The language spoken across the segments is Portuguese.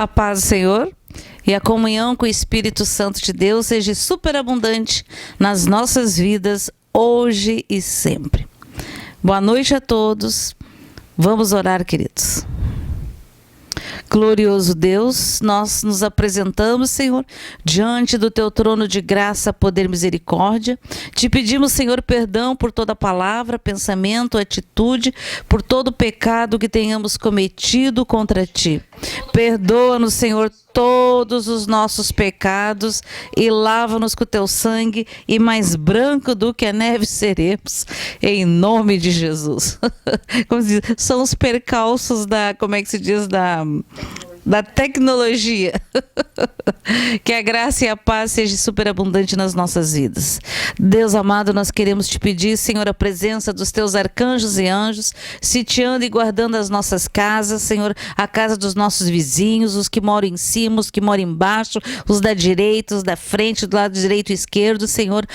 A paz do Senhor e a comunhão com o Espírito Santo de Deus seja superabundante nas nossas vidas, hoje e sempre. Boa noite a todos. Vamos orar, queridos. Glorioso Deus, nós nos apresentamos, Senhor, diante do Teu trono de graça, poder e misericórdia. Te pedimos, Senhor, perdão por toda palavra, pensamento, atitude, por todo pecado que tenhamos cometido contra Ti. Perdoa-nos, Senhor, todos os nossos pecados e lava-nos com o Teu sangue, e mais branco do que a neve seremos, em nome de Jesus. Como se diz, são os percalços da, como é que se diz, da tecnologia. Que a graça e a paz seja superabundante nas nossas vidas. Deus amado, nós queremos te pedir, Senhor, a presença dos teus arcanjos e anjos, sitiando e guardando as nossas casas, Senhor, a casa dos nossos vizinhos, os que moram em cima, os que moram embaixo, os da direita, os da frente, do lado direito e esquerdo, Senhor.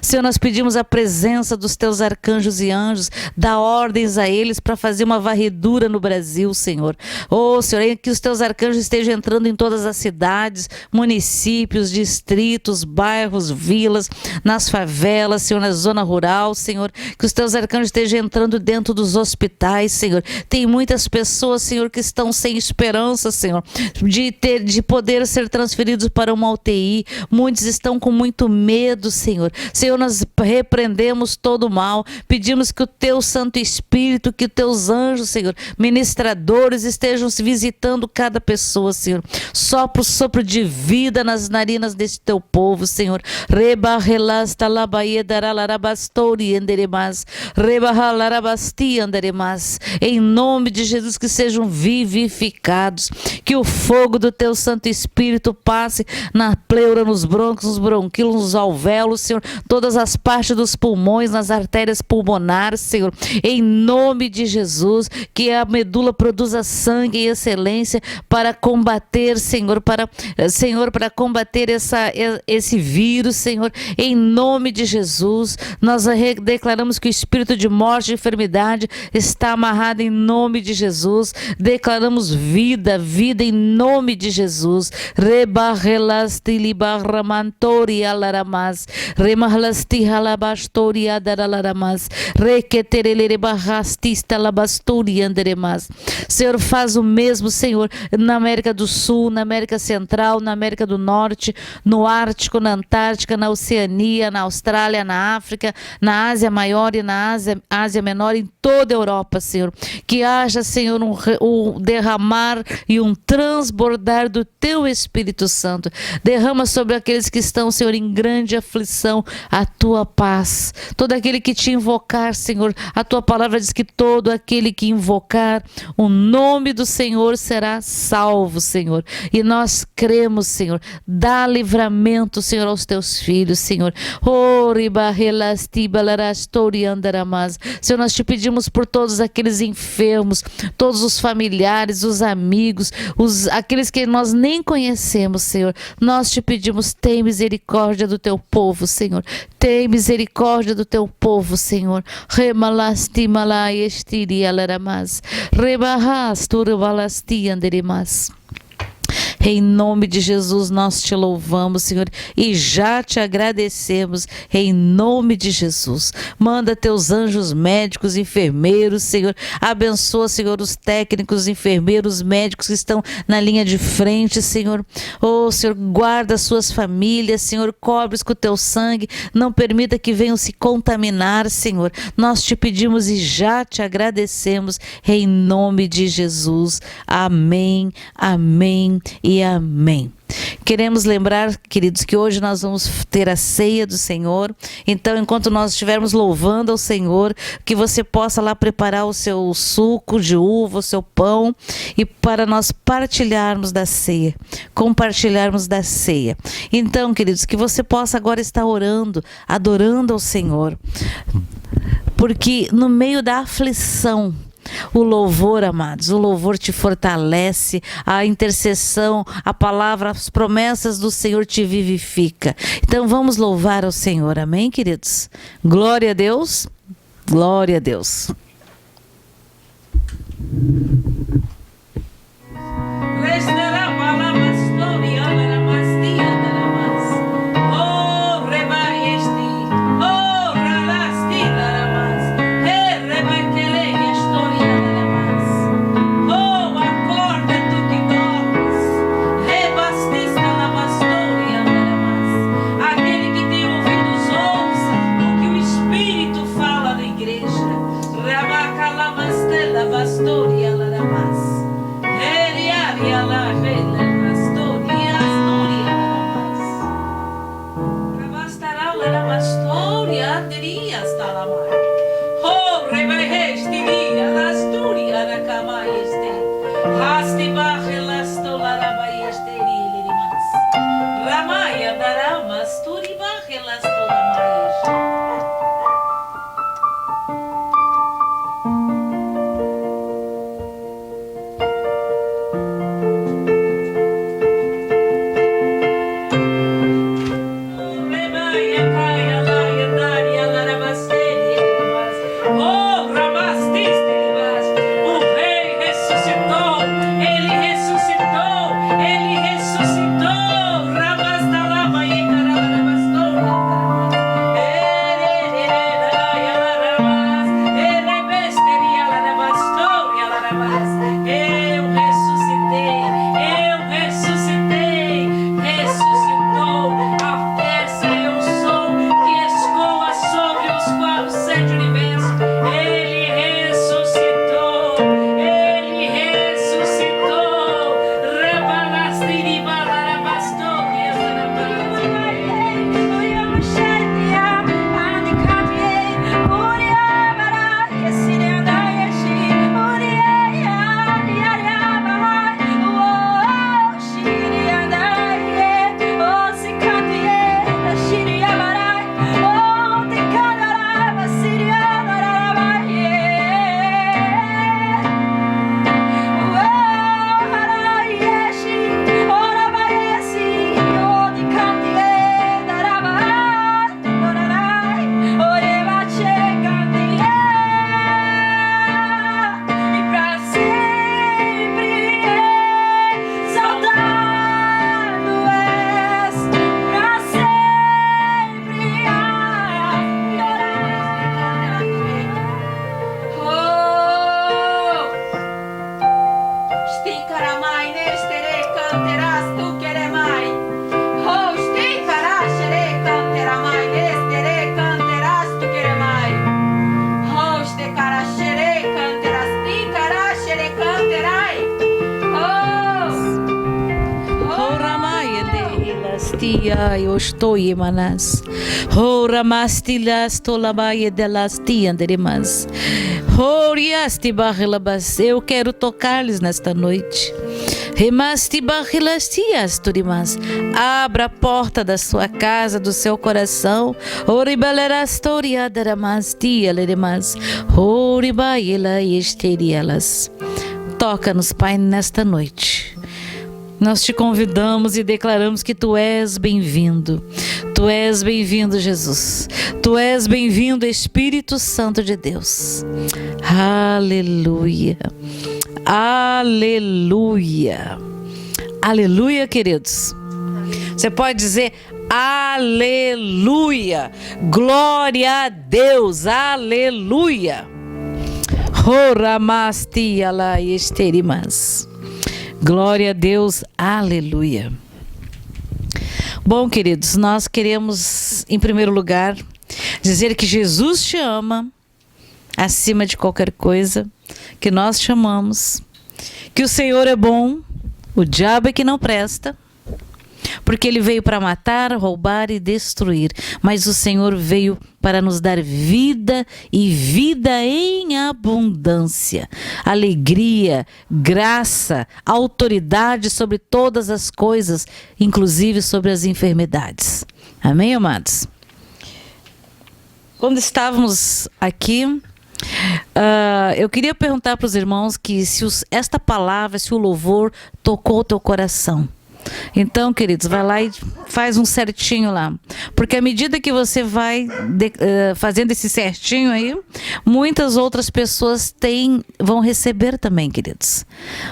Senhor, nós pedimos a presença dos teus arcanjos e anjos, dá ordens a eles para fazer uma varredura no Brasil, Senhor. Oh, Senhor, que os teus arcanjos estejam entrando em todas as cidades, municípios, distritos, bairros, vilas, nas favelas, Senhor, na zona rural, Senhor. Que os teus arcanjos estejam entrando dentro dos hospitais, Senhor. Tem muitas pessoas, Senhor, que estão sem esperança, Senhor, de poder ser transferidos para uma UTI. Muitos estão com muito medo, Senhor. Senhor, nós repreendemos todo o mal. Pedimos que o teu Santo Espírito, que os teus anjos, Senhor, ministradores, estejam se visitando cada pessoa, Senhor. Sopra o sopro de vida nas narinas deste teu povo, Senhor. Em nome de Jesus, que sejam vivificados. Que o fogo do teu Santo Espírito passe na pleura, nos brônquios, nos bronquíolos, nos alvéolos, Senhor. Todas as partes dos pulmões, nas artérias pulmonares, Senhor. Em nome de Jesus, que a medula produza sangue e excelência para combater, Senhor, para combater esse vírus, Senhor. Em nome de Jesus, nós declaramos que o espírito de morte e enfermidade está amarrado em nome de Jesus. Declaramos vida em nome de Jesus. Rebarrelasti libarramantori alaramas, remarlasti halabastori adaralaramas, requeterele barrastista labastori anderemas. Senhor, faz o mesmo, Senhor, na América do Sul, na América Central, na América do Norte, no Ártico, na Antártica, na Oceania, na Austrália, na África, na Ásia Maior e na Ásia Menor, em toda a Europa, Senhor. Que haja, Senhor, um derramar e um transbordar do teu Espírito Santo. Derrama sobre aqueles que estão, Senhor, em grande aflição, a tua paz. Todo aquele que te invocar, Senhor, a tua palavra diz que todo aquele que invocar o nome do Senhor será salvo, Senhor. E nós cremos, Senhor. Dá livramento, Senhor, aos teus filhos, Senhor. Senhor, nós te pedimos por todos aqueles enfermos, todos os familiares, os amigos, aqueles que nós nem conhecemos, Senhor. Nós te pedimos, tem misericórdia do teu povo, Senhor. Tem misericórdia do teu povo, Senhor. Em nome de Jesus nós te louvamos, Senhor, e já te agradecemos, em nome de Jesus. Manda teus anjos médicos, enfermeiros, Senhor. Abençoa, Senhor, os técnicos, enfermeiros, médicos que estão na linha de frente, Senhor. Oh, Senhor, guarda as suas famílias, Senhor, cobre-os com o teu sangue. Não permita que venham se contaminar, Senhor. Nós te pedimos e já te agradecemos, em nome de Jesus. Amém, amém e amém. Queremos lembrar, queridos, que hoje nós vamos ter a ceia do Senhor. Então, enquanto nós estivermos louvando ao Senhor, que você possa lá preparar o seu suco de uva, o seu pão, e para nós partilharmos da ceia, compartilharmos da ceia. Então, queridos, que você possa agora estar orando, adorando ao Senhor, porque no meio da aflição, o louvor, amados, o louvor te fortalece, a intercessão, a palavra, as promessas do Senhor te vivifica. Então vamos louvar ao Senhor, amém, queridos? Glória a Deus, glória a Deus. mastia eu estou imanas. Ora mastilas tolabaye delas tianderimas. Horiasti barrilabas. Eu quero tocar-lhes nesta noite. Remasti barrilastias turimas. Abra a porta da sua casa, do seu coração. Oribalerás toriadaramastia lerimas. Oribaila esterialas. Toca-nos, Pai, nesta noite. Nós te convidamos e declaramos que Tu és bem-vindo. Tu és bem-vindo, Jesus. Tu és bem-vindo, Espírito Santo de Deus. Aleluia. Aleluia. Aleluia, queridos. Você pode dizer aleluia. Glória a Deus. Aleluia. Horamastia esterimas. Glória a Deus, aleluia. Bom, queridos, nós queremos, em primeiro lugar, dizer que Jesus te ama acima de qualquer coisa, que nós te amamos, que o Senhor é bom, o diabo é que não presta, porque ele veio para matar, roubar e destruir, mas o Senhor veio para nos dar vida e vida em abundância, alegria, graça, autoridade sobre todas as coisas, inclusive sobre as enfermidades. Amém, amados? Quando estávamos aqui, eu queria perguntar para os irmãos que se esta palavra, se o louvor tocou o teu coração. Então, queridos, vai lá e faz um certinho lá, porque à medida que você vai fazendo esse certinho aí, muitas outras pessoas vão receber também, queridos,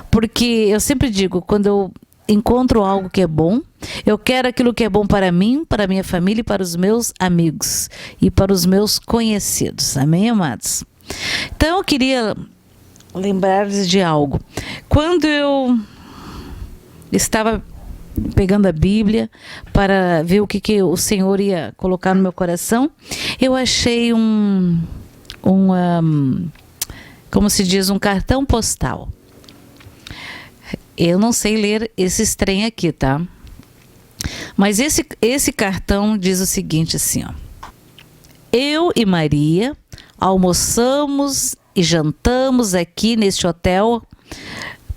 porque eu sempre digo, quando eu encontro algo que é bom, eu quero aquilo que é bom para mim, para a minha família e para os meus amigos e para os meus conhecidos, amém, amados? Então eu queria lembrar-lhes de algo. Quando eu estava pegando a Bíblia para ver o que o Senhor ia colocar no meu coração, eu achei como se diz, um cartão postal. Eu não sei ler esses trem aqui, tá? Mas esse cartão diz o seguinte, assim, ó. Eu e Maria almoçamos e jantamos aqui neste hotel,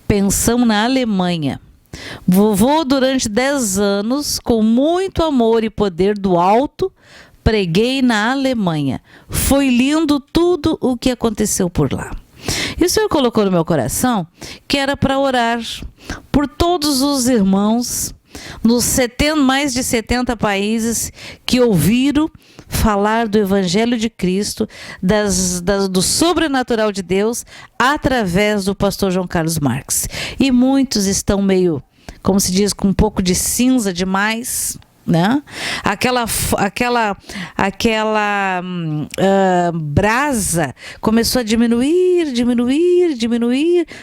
pensamos na Alemanha. Vovô, durante 10 anos, com muito amor e poder do alto, preguei na Alemanha. Foi lindo tudo o que aconteceu por lá. E o Senhor colocou no meu coração que era para orar por todos os irmãos nos mais de 70 países que ouviram falar do Evangelho de Cristo, do sobrenatural de Deus, através do pastor João Carlos Marques. E muitos estão meio, como se diz, com um pouco de cinza demais, né? Aquela brasa começou a diminuir.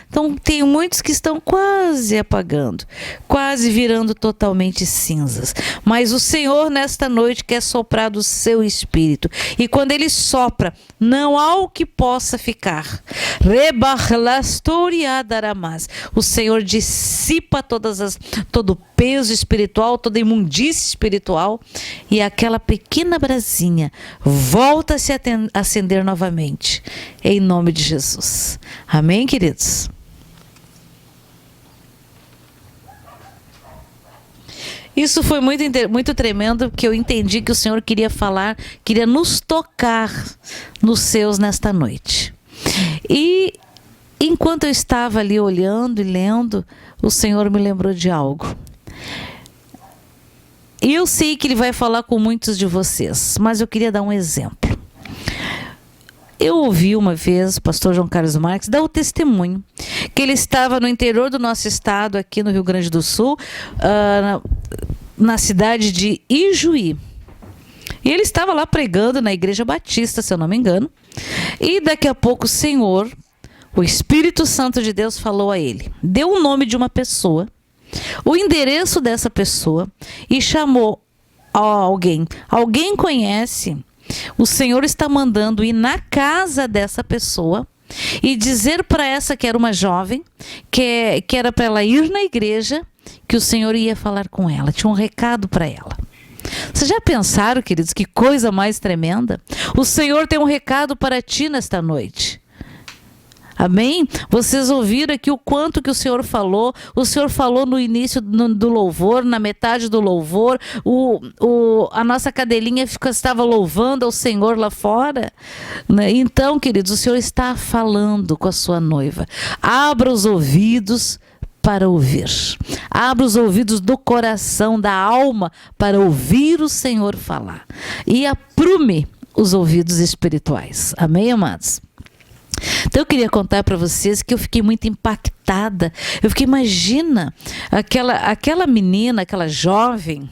Então tem muitos que estão quase apagando, quase virando totalmente cinzas. Mas o Senhor nesta noite quer soprar do seu espírito, e quando Ele sopra, não há o que possa ficar. O Senhor dissipa todo o peso espiritual, toda imundície espiritual, e aquela pequena brasinha volta a se acender novamente, em nome de Jesus. Amém, queridos? Isso foi muito tremendo, porque eu entendi que o Senhor queria falar, queria nos tocar nos seus nesta noite. E enquanto eu estava ali olhando e lendo, o Senhor me lembrou de algo. E eu sei que Ele vai falar com muitos de vocês, mas eu queria dar um exemplo. Eu ouvi uma vez o pastor João Carlos Marques dar o testemunho que ele estava no interior do nosso estado, aqui no Rio Grande do Sul, na cidade de Ijuí. E ele estava lá pregando na Igreja Batista, se eu não me engano, e daqui a pouco o Senhor, o Espírito Santo de Deus, falou a ele, deu o nome de uma pessoa, o endereço dessa pessoa, e chamou alguém. Alguém conhece? O Senhor está mandando ir na casa dessa pessoa e dizer para essa que era uma jovem, que era para ela ir na igreja, que o Senhor ia falar com ela, tinha um recado para ela. Vocês já pensaram, queridos, que coisa mais tremenda? O Senhor tem um recado para ti nesta noite. Amém? Vocês ouviram aqui o quanto que o Senhor falou no início do louvor, na metade do louvor, a nossa cadelinha estava louvando ao Senhor lá fora, né? Então, queridos, o Senhor está falando com a sua noiva. Abra os ouvidos para ouvir. Abra os ouvidos do coração, da alma, para ouvir o Senhor falar. E aprume os ouvidos espirituais. Amém, amados? Então eu queria contar para vocês que eu fiquei muito impactada. Eu fiquei, imagina, aquela menina, aquela jovem,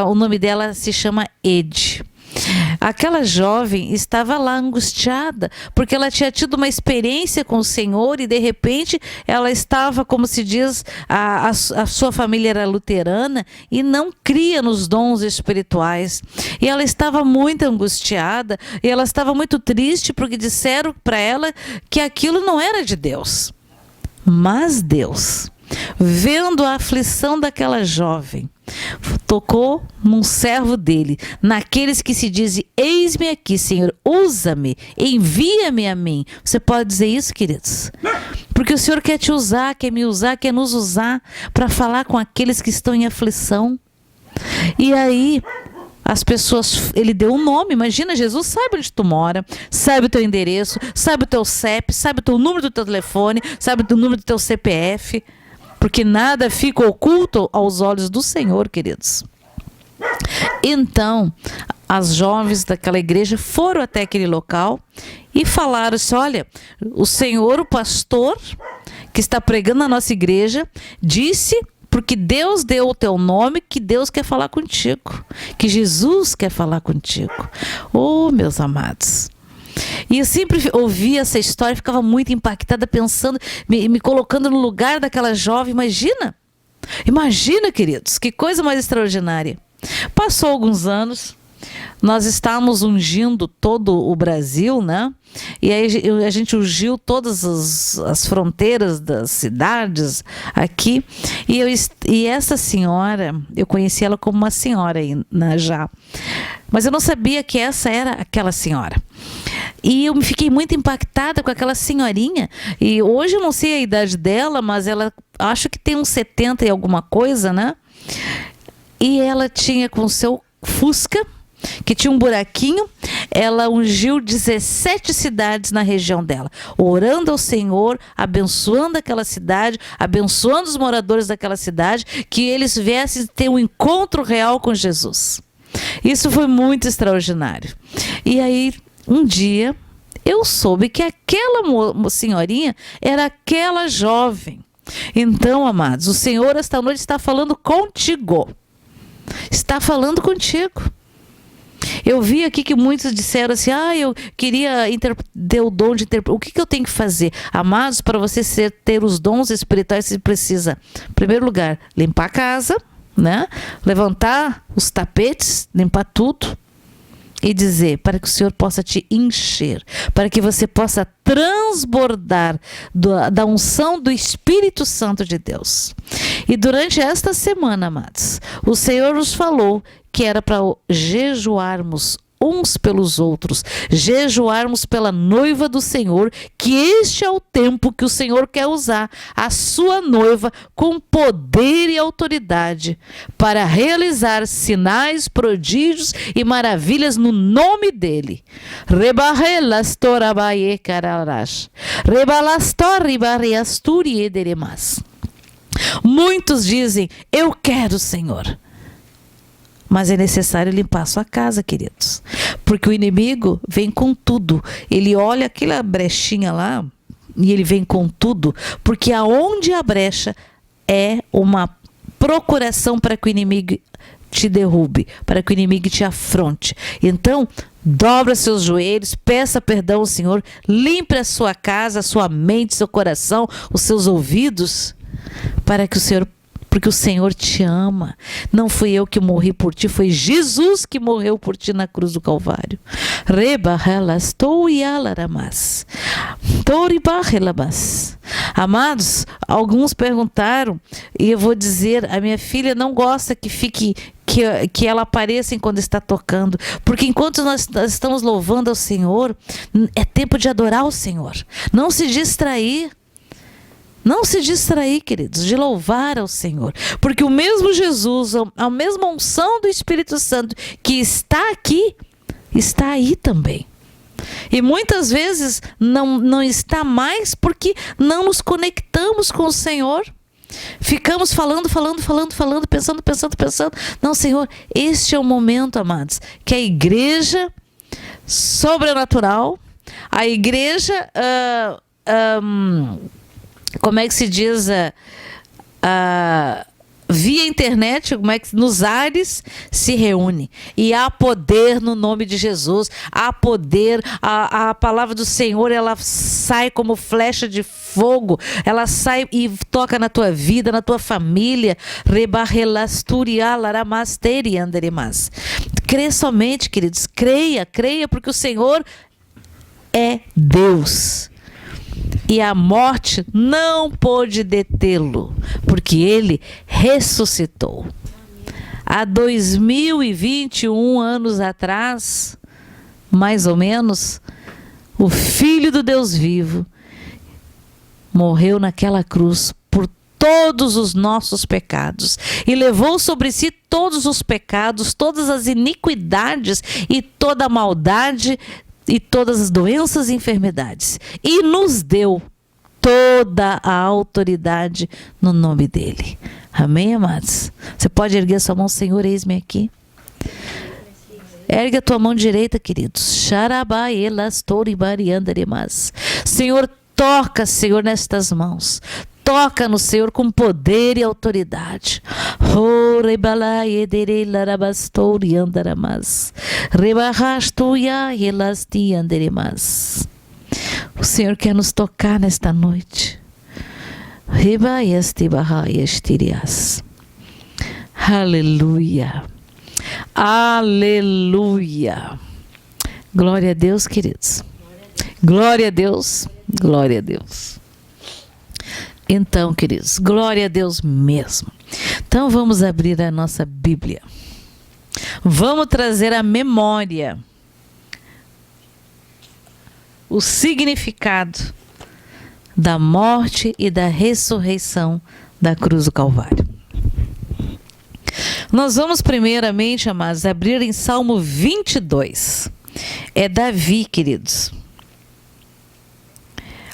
o nome dela se chama Ed. Aquela jovem estava lá angustiada, porque ela tinha tido uma experiência com o Senhor e de repente ela estava, como se diz, a sua família era luterana e não cria nos dons espirituais. E ela estava muito angustiada e ela estava muito triste porque disseram para ela que aquilo não era de Deus. Mas Deus, vendo a aflição daquela jovem, tocou num servo dele, naqueles que se dizem: eis-me aqui, Senhor, usa-me, envia-me a mim. Você pode dizer isso, queridos? Porque o Senhor quer te usar, quer me usar, quer nos usar para falar com aqueles que estão em aflição. E aí as pessoas, ele deu um nome. Imagina, Jesus sabe onde tu mora, sabe o teu endereço, sabe o teu CEP, sabe o teu número do teu telefone, sabe o número do teu CPF, porque nada fica oculto aos olhos do Senhor, queridos. Então, as jovens daquela igreja foram até aquele local e falaram assim: olha, o Senhor, o pastor que está pregando na nossa igreja, disse, porque Deus deu o teu nome, que Deus quer falar contigo, que Jesus quer falar contigo. Oh, meus amados. E eu sempre ouvia essa história e ficava muito impactada, pensando, me colocando no lugar daquela jovem. Imagina, queridos, que coisa mais extraordinária. Passou alguns anos, nós estávamos ungindo todo o Brasil, né? E aí a gente ungiu todas as fronteiras das cidades aqui. E essa senhora, eu conheci ela como uma senhora aí, já. Mas eu não sabia que essa era aquela senhora. E eu me fiquei muito impactada com aquela senhorinha. E hoje eu não sei a idade dela, mas ela acho que tem uns 70 e alguma coisa, né? E ela tinha com o seu Fusca, que tinha um buraquinho, ela ungiu 17 cidades na região dela, orando ao Senhor, abençoando aquela cidade, abençoando os moradores daquela cidade, que eles viessem ter um encontro real com Jesus. Isso foi muito extraordinário. E aí, um dia, eu soube que aquela senhorinha era aquela jovem. Então, amados, o Senhor esta noite está falando contigo. Está falando contigo. Eu vi aqui que muitos disseram assim: eu queria ter o dom de interpretar. O que eu tenho que fazer? Amados, para você ter os dons espirituais, você precisa, em primeiro lugar, limpar a casa, né? Levantar os tapetes, limpar tudo. E dizer, para que o Senhor possa te encher, para que você possa transbordar da unção do Espírito Santo de Deus. E durante esta semana, amados, o Senhor nos falou que era para jejuarmos uns pelos outros, jejuarmos pela noiva do Senhor, que este é o tempo que o Senhor quer usar a sua noiva com poder e autoridade para realizar sinais, prodígios e maravilhas no nome dele. Muitos dizem: eu quero, Senhor. Mas é necessário limpar a sua casa, queridos. Porque o inimigo vem com tudo. Ele olha aquela brechinha lá e ele vem com tudo. Porque aonde a brecha é uma procuração para que o inimigo te derrube, para que o inimigo te afronte. Então, dobra seus joelhos, peça perdão ao Senhor, limpe a sua casa, a sua mente, seu coração, os seus ouvidos, para que o Senhor, porque o Senhor te ama. Não fui eu que morri por ti, foi Jesus que morreu por ti na cruz do Calvário. Amados, alguns perguntaram, e eu vou dizer, a minha filha não gosta que ela apareça quando está tocando, porque enquanto nós estamos louvando ao Senhor, é tempo de adorar o Senhor. Não se distrair. Não se distrair, queridos, de louvar ao Senhor. Porque o mesmo Jesus, a mesma unção do Espírito Santo que está aqui, está aí também. E muitas vezes não está mais porque não nos conectamos com o Senhor. Ficamos falando, pensando. Não, Senhor, este é o momento, amados, que a igreja sobrenatural, a igreja... como é que se diz, via internet, como é que nos ares se reúne, e há poder no nome de Jesus, há poder, a palavra do Senhor, ela sai como flecha de fogo, ela sai e toca na tua vida, na tua família. Crê somente, queridos, creia, porque o Senhor é Deus. E a morte não pôde detê-lo, porque ele ressuscitou. Há 2021 anos atrás, mais ou menos, o Filho do Deus vivo morreu naquela cruz por todos os nossos pecados e levou sobre si todos os pecados, todas as iniquidades e toda a maldade e todas as doenças e enfermidades, e nos deu toda a autoridade no nome dele. Amém, amados? Você pode erguer sua mão, Senhor, eis-me aqui. Ergue a tua mão direita, queridos. Senhor, toca, Senhor, nestas mãos. Toca-no, Senhor, com poder e autoridade. O Senhor quer nos tocar nesta noite. Aleluia. Aleluia. Glória a Deus, queridos. Glória a Deus. Glória a Deus. Então, queridos, glória a Deus mesmo. Então, vamos abrir a nossa Bíblia. Vamos trazer à memória o significado da morte e da ressurreição da cruz do Calvário. Nós vamos primeiramente, amados, abrir em Salmo 22. É Davi, queridos.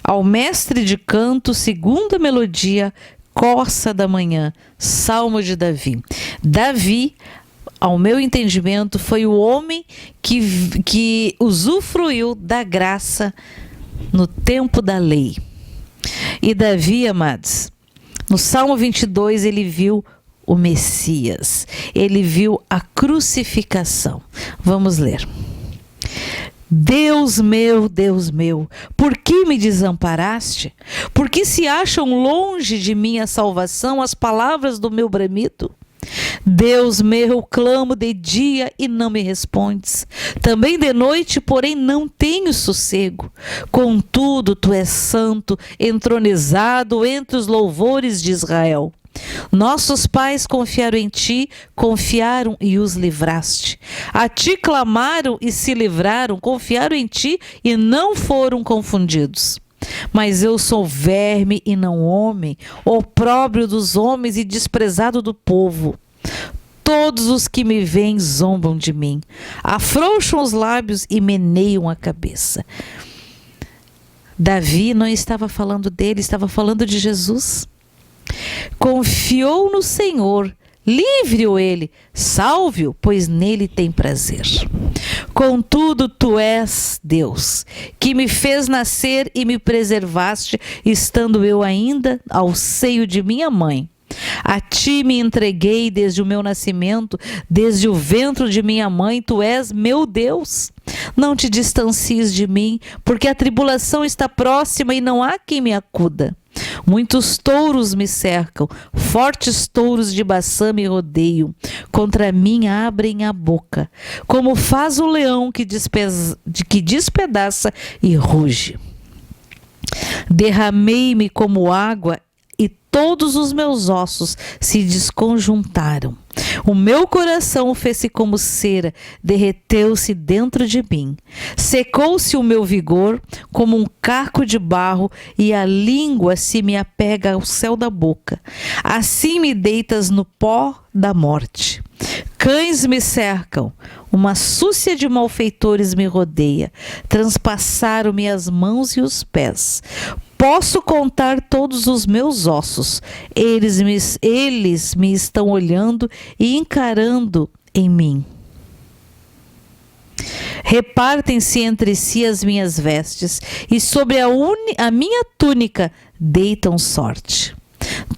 Ao mestre de canto, segunda melodia, corça da manhã, Salmo de Davi. Davi, ao meu entendimento, foi o homem que usufruiu da graça no tempo da lei. E Davi, amados, no Salmo 22, ele viu o Messias, ele viu a crucificação. Vamos ler. Deus meu, por que me desamparaste? Por que se acham longe de mim a salvação, as palavras do meu bramido? Deus meu, clamo de dia e não me respondes. Também de noite, porém, não tenho sossego. Contudo, tu és santo, entronizado entre os louvores de Israel. Nossos pais confiaram em ti, confiaram e os livraste. A ti clamaram e se livraram, confiaram em ti e não foram confundidos. Mas eu sou verme e não homem, opróbrio dos homens e desprezado do povo. Todos os que me veem zombam de mim, afrouxam os lábios e meneiam a cabeça. Davi não estava falando dele, estava falando de Jesus. Confiou no Senhor, livre-o ele, salve-o, pois nele tem prazer. Contudo, tu és Deus, que me fez nascer e me preservaste, estando eu ainda ao seio de minha mãe. A ti me entreguei desde o meu nascimento, desde o ventre de minha mãe, tu és meu Deus. Não te distancies de mim, porque a tribulação está próxima e não há quem me acuda. Muitos touros me cercam, fortes touros de Baçã me rodeiam. Contra mim abrem a boca, como faz o leão que despedaça e ruge. Derramei-me como água e todos os meus ossos se desconjuntaram. O meu coração fez-se como cera, derreteu-se dentro de mim. Secou-se o meu vigor como um caco de barro e a língua se me apega ao céu da boca. Assim me deitas no pó da morte. Cães me cercam, uma súcia de malfeitores me rodeia. Transpassaram-me as mãos e os pés. Posso contar todos os meus ossos. Eles me estão olhando e encarando em mim. Repartem-se entre si as minhas vestes e sobre a minha túnica deitam sorte.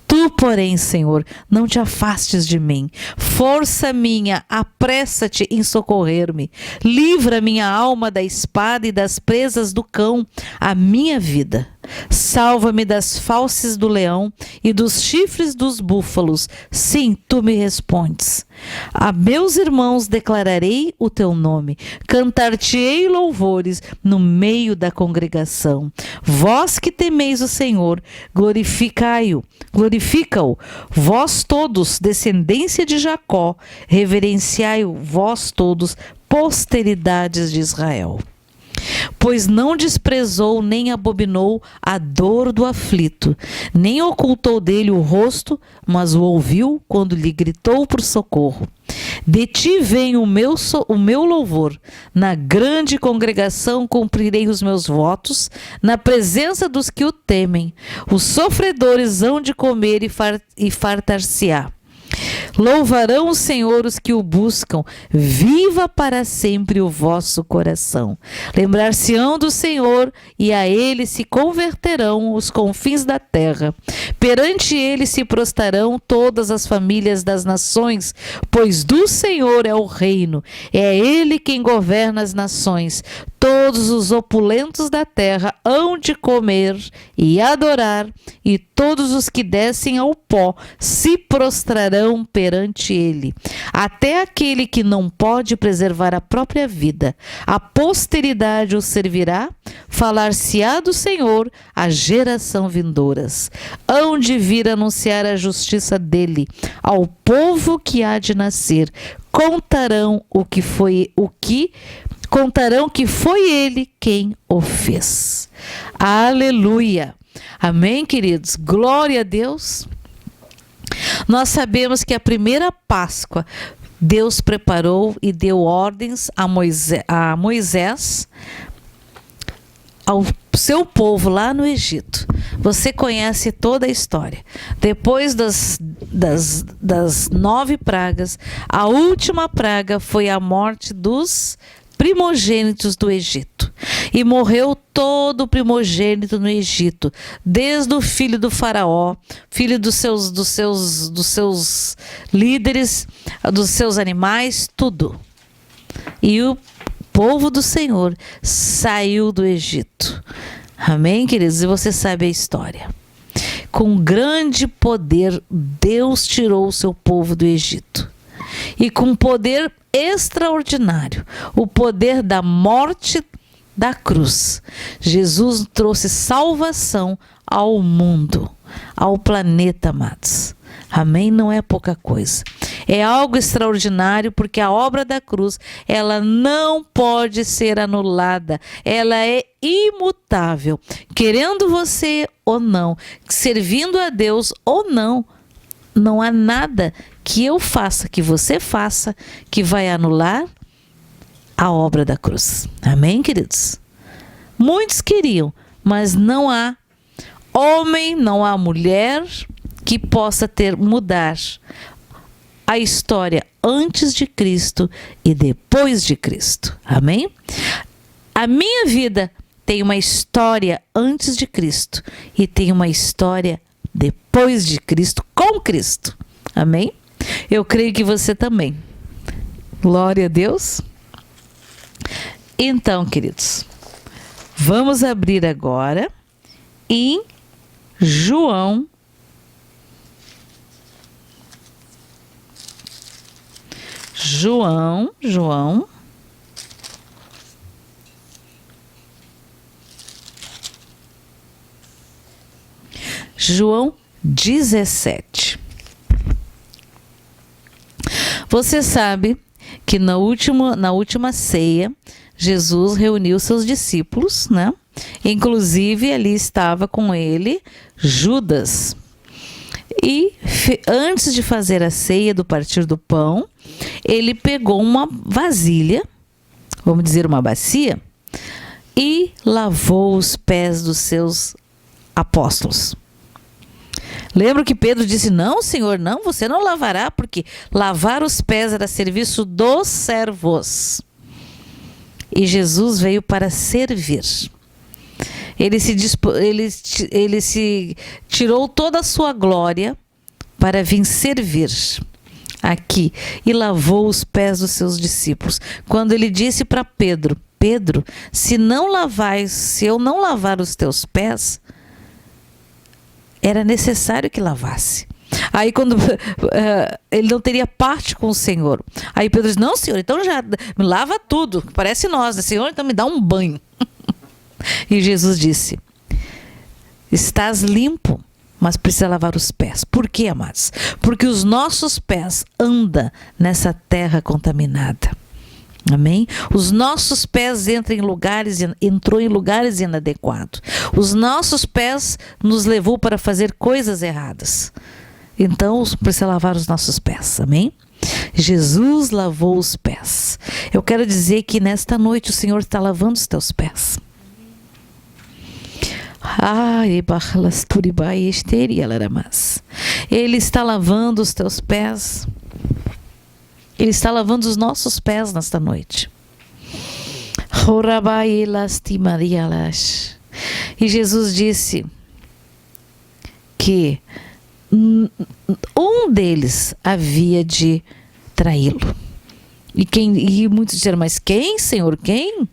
Tu, porém, Senhor, não te afastes de mim. Força minha, apressa-te em socorrer-me. Livra minha alma da espada e das presas do cão, a minha vida. Salva-me das fauces do leão e dos chifres dos búfalos. Sim, tu me respondes. A meus irmãos declararei o teu nome. Cantar-te-ei louvores no meio da congregação. Vós que temeis o Senhor, glorificai-o. Glorifica-o. Vós todos, descendência de Jacó, reverenciai-o, vós todos, posteridades de Israel. Pois não desprezou nem abominou a dor do aflito, nem ocultou dele o rosto, mas o ouviu quando lhe gritou por socorro. De ti vem o meu louvor, na grande congregação cumprirei os meus votos, na presença dos que o temem. Os sofredores hão de comer e fartar-se-á. Louvarão o Senhor os que o buscam, viva para sempre o vosso coração. Lembrar-se-ão do Senhor e a ele se converterão os confins da terra. Perante ele se prostrarão todas as famílias das nações, pois do Senhor é o reino, é ele quem governa as nações. Todos os opulentos da terra hão de comer e adorar, e todos os que descem ao pó se prostrarão perante ele. Até aquele que não pode preservar a própria vida, a posteridade o servirá, falar-se-á do Senhor a geração vindouras. Hão de vir anunciar a justiça dele ao povo que há de nascer. Contarão que foi ele quem o fez. Aleluia. Amém, queridos? Glória a Deus. Nós sabemos que a primeira Páscoa Deus preparou e deu ordens a Moisés, ao seu povo lá no Egito. Você conhece toda a história. Depois das 9 pragas, a última praga foi a morte dos primogênitos do Egito. E morreu todo o primogênito no Egito, desde o filho do faraó, filho dos seus líderes, dos seus animais, tudo. E o povo do Senhor saiu do Egito. Amém, queridos? E você sabe a história. Com grande poder, Deus tirou o seu povo do Egito. E com poder extraordinário, o poder da morte da cruz, Jesus trouxe salvação ao mundo, ao planeta, amados. Amém? Não é pouca coisa. É algo extraordinário, porque a obra da cruz, ela não pode ser anulada. Ela é imutável. Querendo você ou não, servindo a Deus ou não, não há nada que eu faça, que você faça, que vai anular a obra da cruz. Amém, queridos? Muitos queriam, mas não há homem, não há mulher que possa mudar a história antes de Cristo e depois de Cristo. Amém? A minha vida tem uma história antes de Cristo e tem uma história depois de Cristo, com Cristo. Amém? Eu creio que você também. Glória a Deus. Então, queridos, vamos abrir agora em João, João 17. Você sabe que na última ceia, Jesus reuniu seus discípulos, né? Inclusive, ali estava com ele Judas. E antes de fazer a ceia do partir do pão, ele pegou uma vasilha, vamos dizer uma bacia, e lavou os pés dos seus apóstolos. Lembra que Pedro disse: não, Senhor, não, você não lavará, porque lavar os pés era serviço dos servos. E Jesus veio para servir. Ele se tirou toda a sua glória para vir servir aqui e lavou os pés dos seus discípulos. Quando ele disse para Pedro: Pedro, se eu não lavar os teus pés, era necessário que lavasse. Aí quando ele não teria parte com o Senhor. Aí Pedro diz: não, Senhor, então já me lava tudo, parece nós, né? Senhor, então me dá um banho. E Jesus disse: estás limpo, mas precisa lavar os pés. Por quê, amados? Porque os nossos pés andam nessa terra contaminada. Amém? Os nossos pés entrou em lugares inadequados. Os nossos pés nos levou para fazer coisas erradas. Então, precisa lavar os nossos pés. Amém? Jesus lavou os pés. Eu quero dizer que nesta noite o Senhor está lavando os teus pés. Ele está lavando os teus pés. Ele está lavando os nossos pés nesta noite. E Jesus disse que um deles havia de traí-lo. E muitos disseram: mas quem, Senhor, quem?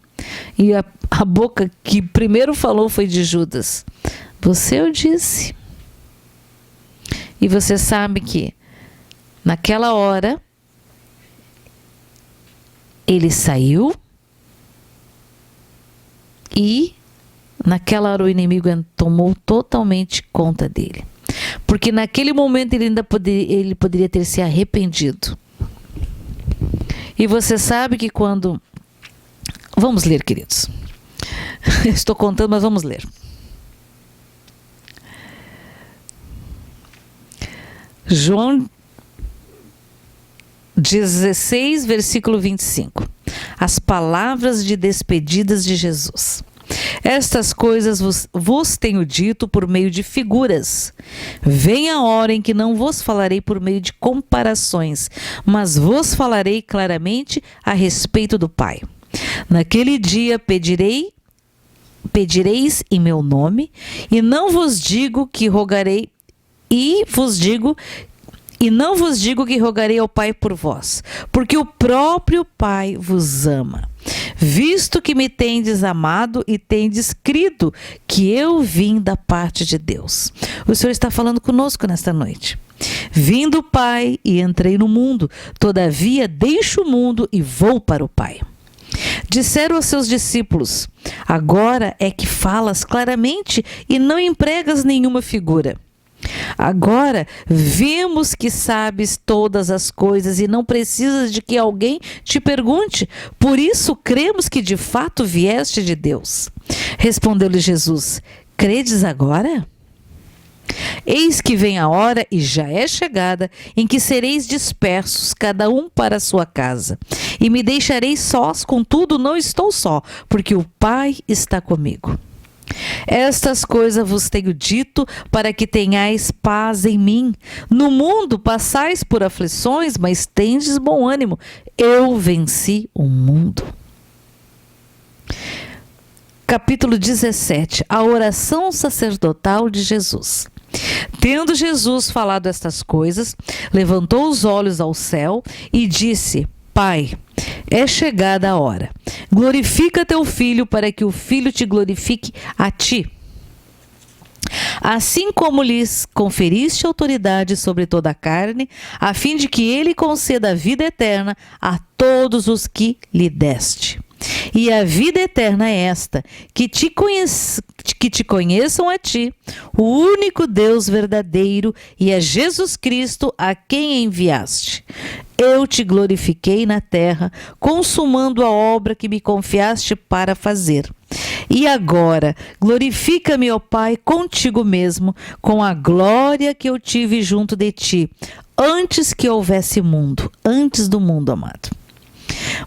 E a boca que primeiro falou foi de Judas. Você o disse. E você sabe que naquela hora ele saiu e naquela hora o inimigo tomou totalmente conta dele. Porque naquele momento ele poderia ter se arrependido. E você sabe que quando... Vamos ler, queridos. Estou contando, mas vamos ler. João 16, versículo 25. As palavras de despedidas de Jesus. Estas coisas vos tenho dito por meio de figuras. Vem a hora em que não vos falarei por meio de comparações, mas vos falarei claramente a respeito do Pai. Naquele dia pedireis em meu nome, e não vos digo que rogarei, e não vos digo que rogarei ao Pai por vós, porque o próprio Pai vos ama, visto que me tendes amado e tendes crido que eu vim da parte de Deus. O Senhor está falando conosco nesta noite. Vim do Pai e entrei no mundo, todavia deixo o mundo e vou para o Pai. Disseram aos seus discípulos: agora é que falas claramente e não empregas nenhuma figura. Agora vemos que sabes todas as coisas e não precisas de que alguém te pergunte. Por isso cremos que de fato vieste de Deus. Respondeu-lhe Jesus: credes agora? Eis que vem a hora, e já é chegada, em que sereis dispersos, cada um para a sua casa. E me deixareis sós, contudo não estou só, porque o Pai está comigo. Estas coisas vos tenho dito para que tenhais paz em mim. No mundo passais por aflições, mas tendes bom ânimo. Eu venci o mundo. Capítulo 17. A oração sacerdotal de Jesus. Tendo Jesus falado estas coisas, levantou os olhos ao céu e disse: Pai, é chegada a hora. Glorifica teu Filho, para que o Filho te glorifique a ti. assim como lhes conferiste autoridade sobre toda a carne, a fim de que ele conceda a vida eterna a todos os que lhe deste. E a vida eterna é esta, que te conheçam a ti, o único Deus verdadeiro, e a Jesus Cristo, a quem enviaste. Eu te glorifiquei na terra, consumando a obra que me confiaste para fazer. E agora, glorifica-me, ó Pai, contigo mesmo, com a glória que eu tive junto de ti, antes que houvesse mundo, antes do mundo, amado.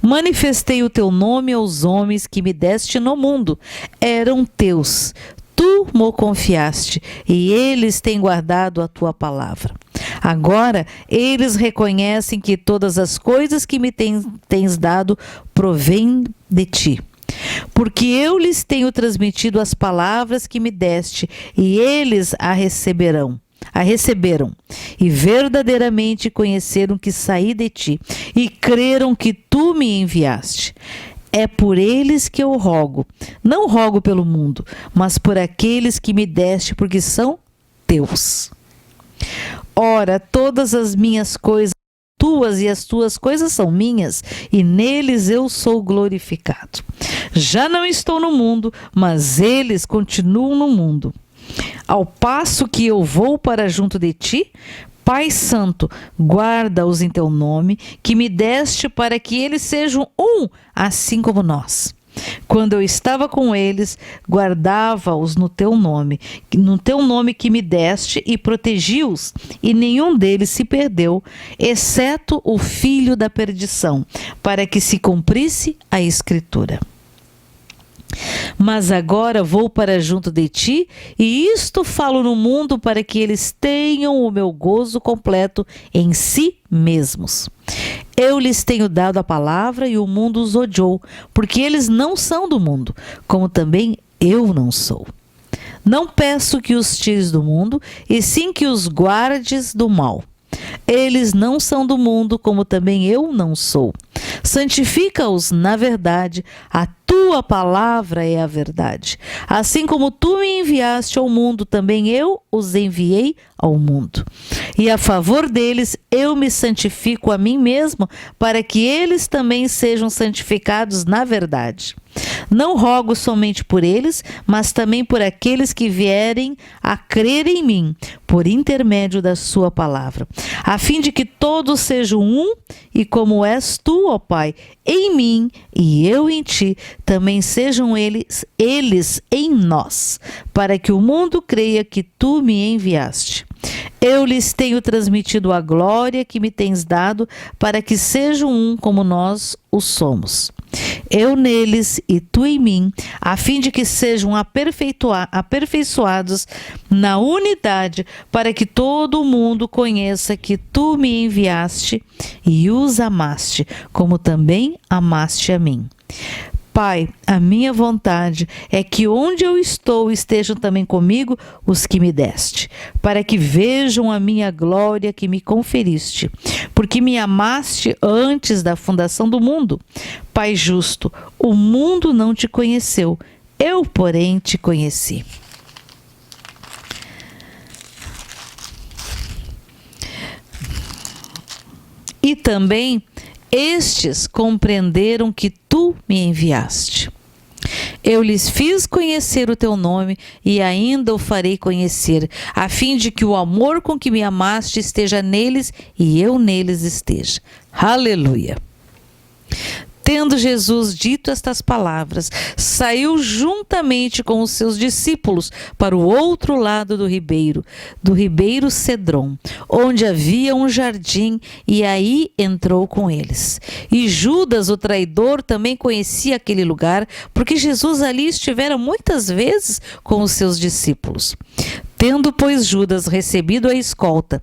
Manifestei o teu nome aos homens que me deste no mundo. Eram teus. Tu mo confiaste, e eles têm guardado a tua palavra. Agora eles reconhecem que todas as coisas que me tens dado provêm de ti. Porque eu lhes tenho transmitido as palavras que me deste, e eles a receberam, e verdadeiramente conheceram que saí de ti, e creram que tu me enviaste. É por eles que eu rogo, não rogo pelo mundo, mas por aqueles que me deste, porque são teus. Ora, todas as minhas coisas tuas, e as tuas coisas são minhas, e neles eu sou glorificado. Já não estou no mundo, mas eles continuam no mundo. Ao passo que eu vou para junto de ti, Pai Santo, guarda-os em teu nome, que me deste, para que eles sejam um, assim como nós. Quando eu estava com eles, guardava-os no teu nome que me deste, e protegi-os, e nenhum deles se perdeu, exceto o filho da perdição, para que se cumprisse a Escritura. Mas agora vou para junto de ti, e isto falo no mundo, para que eles tenham o meu gozo completo em si mesmos. Eu lhes tenho dado a palavra, e o mundo os odiou, porque eles não são do mundo, como também eu não sou. Não peço que os tires do mundo, e sim que os guardes do mal. Eles não são do mundo, como também eu não sou. Santifica-os na verdade, a tua palavra é a verdade. Assim como tu me enviaste ao mundo, também eu os enviei ao mundo. E a favor deles eu me santifico a mim mesmo, para que eles também sejam santificados na verdade. Não rogo somente por eles, mas também por aqueles que vierem a crer em mim, por intermédio da sua palavra, a fim de que todos sejam um, e como és tu, ó Pai, em mim e eu em ti, também sejam eles em nós, para que o mundo creia que tu me enviaste. Eu lhes tenho transmitido a glória que me tens dado, para que sejam um como nós o somos. Eu neles e tu em mim, a fim de que sejam aperfeiçoados na unidade, para que todo o mundo conheça que tu me enviaste e os amaste, como também amaste a mim. Pai, a minha vontade é que onde eu estou estejam também comigo os que me deste, para que vejam a minha glória que me conferiste, porque me amaste antes da fundação do mundo. Pai justo, o mundo não te conheceu, eu, porém, te conheci. E também estes compreenderam que tu me enviaste. Eu lhes fiz conhecer o teu nome, e ainda o farei conhecer, a fim de que o amor com que me amaste esteja neles e eu neles esteja. Aleluia! Tendo Jesus dito estas palavras, saiu juntamente com os seus discípulos para o outro lado do ribeiro Cedron, onde havia um jardim, e aí entrou com eles. E Judas, o traidor, também conhecia aquele lugar, porque Jesus ali estivera muitas vezes com os seus discípulos. Tendo, pois, Judas recebido a escolta,